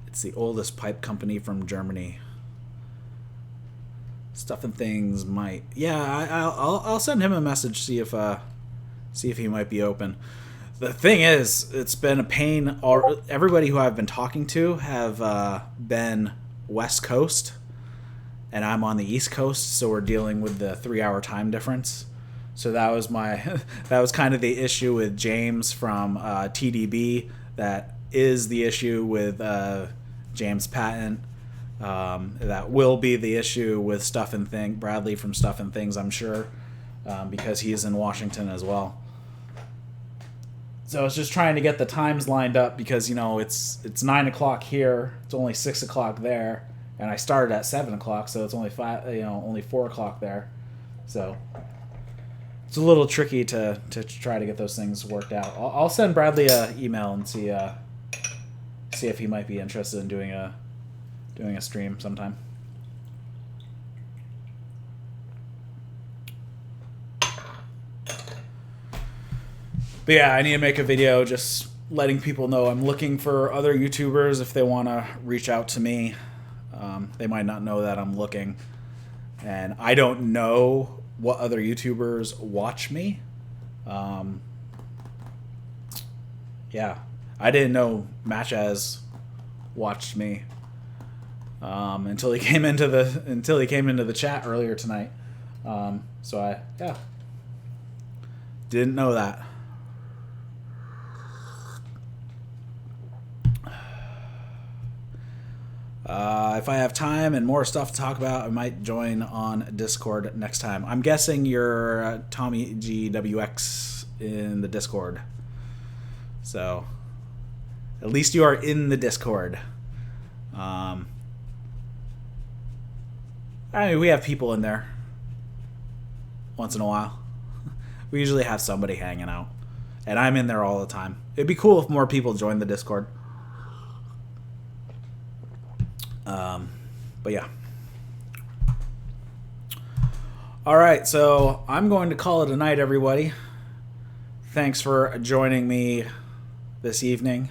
[SPEAKER 1] It's the oldest pipe company from Germany. Stuff and Things might. Yeah, I'll send him a message, see if he might be open. The thing is, it's been a pain. Everybody who I've been talking to have been West Coast, and I'm on the East Coast, so we're dealing with the 3-hour time difference. So that was kind of the issue with James from TDB. That is the issue with James Patton. That will be the issue with Bradley from Stuff and Things, I'm sure, because he is in Washington as well. So I was just trying to get the times lined up because, you know, it's 9 o'clock here, it's only 6 o'clock there, and I started at 7 o'clock, so it's only 4 o'clock there. So it's a little tricky to try to get those things worked out. I'll send Bradley an email and see if he might be interested in doing a stream sometime. But yeah, I need to make a video just letting people know I'm looking for other YouTubers if they want to reach out to me. They might not know that I'm looking. And I don't know what other YouTubers watch me. Yeah, I didn't know Matchaz watched me until he came into the chat earlier tonight. So I didn't know that. If I have time and more stuff to talk about, I might join on Discord next time. I'm guessing you're Tommy GWX in the Discord. So, at least you are in the Discord. I mean, we have people in there once in a while. We usually have somebody hanging out. and I'm in there all the time. It'd be cool if more people joined the Discord. But yeah. All right, so I'm going to call it a night, everybody. Thanks for joining me this evening.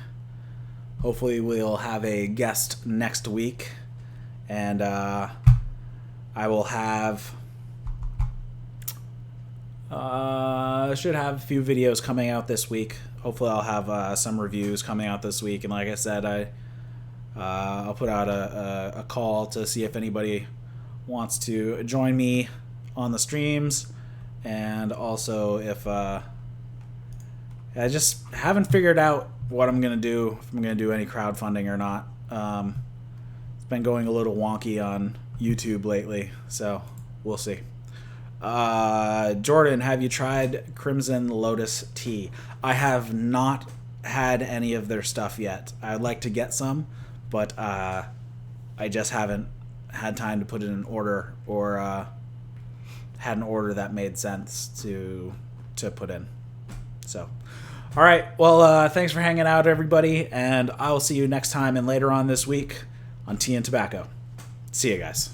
[SPEAKER 1] Hopefully we'll have a guest next week, and I will have should have a few videos coming out this week. Hopefully I'll have some reviews coming out this week, and like I said, I'll put out a call to see if anybody wants to join me on the streams, and also if I just haven't figured out what I'm gonna do, if I'm gonna do any crowdfunding or not. It's been going a little wonky on YouTube lately, so we'll see. Jordan, have you tried Crimson Lotus tea? I have not had any of their stuff yet. I'd like to get some, but I just haven't had time to put in an order, or had an order that made sense to put in. So, all right. Well, thanks for hanging out, everybody, and I will see you next time and later on this week on Tea and Tobacco. See you guys.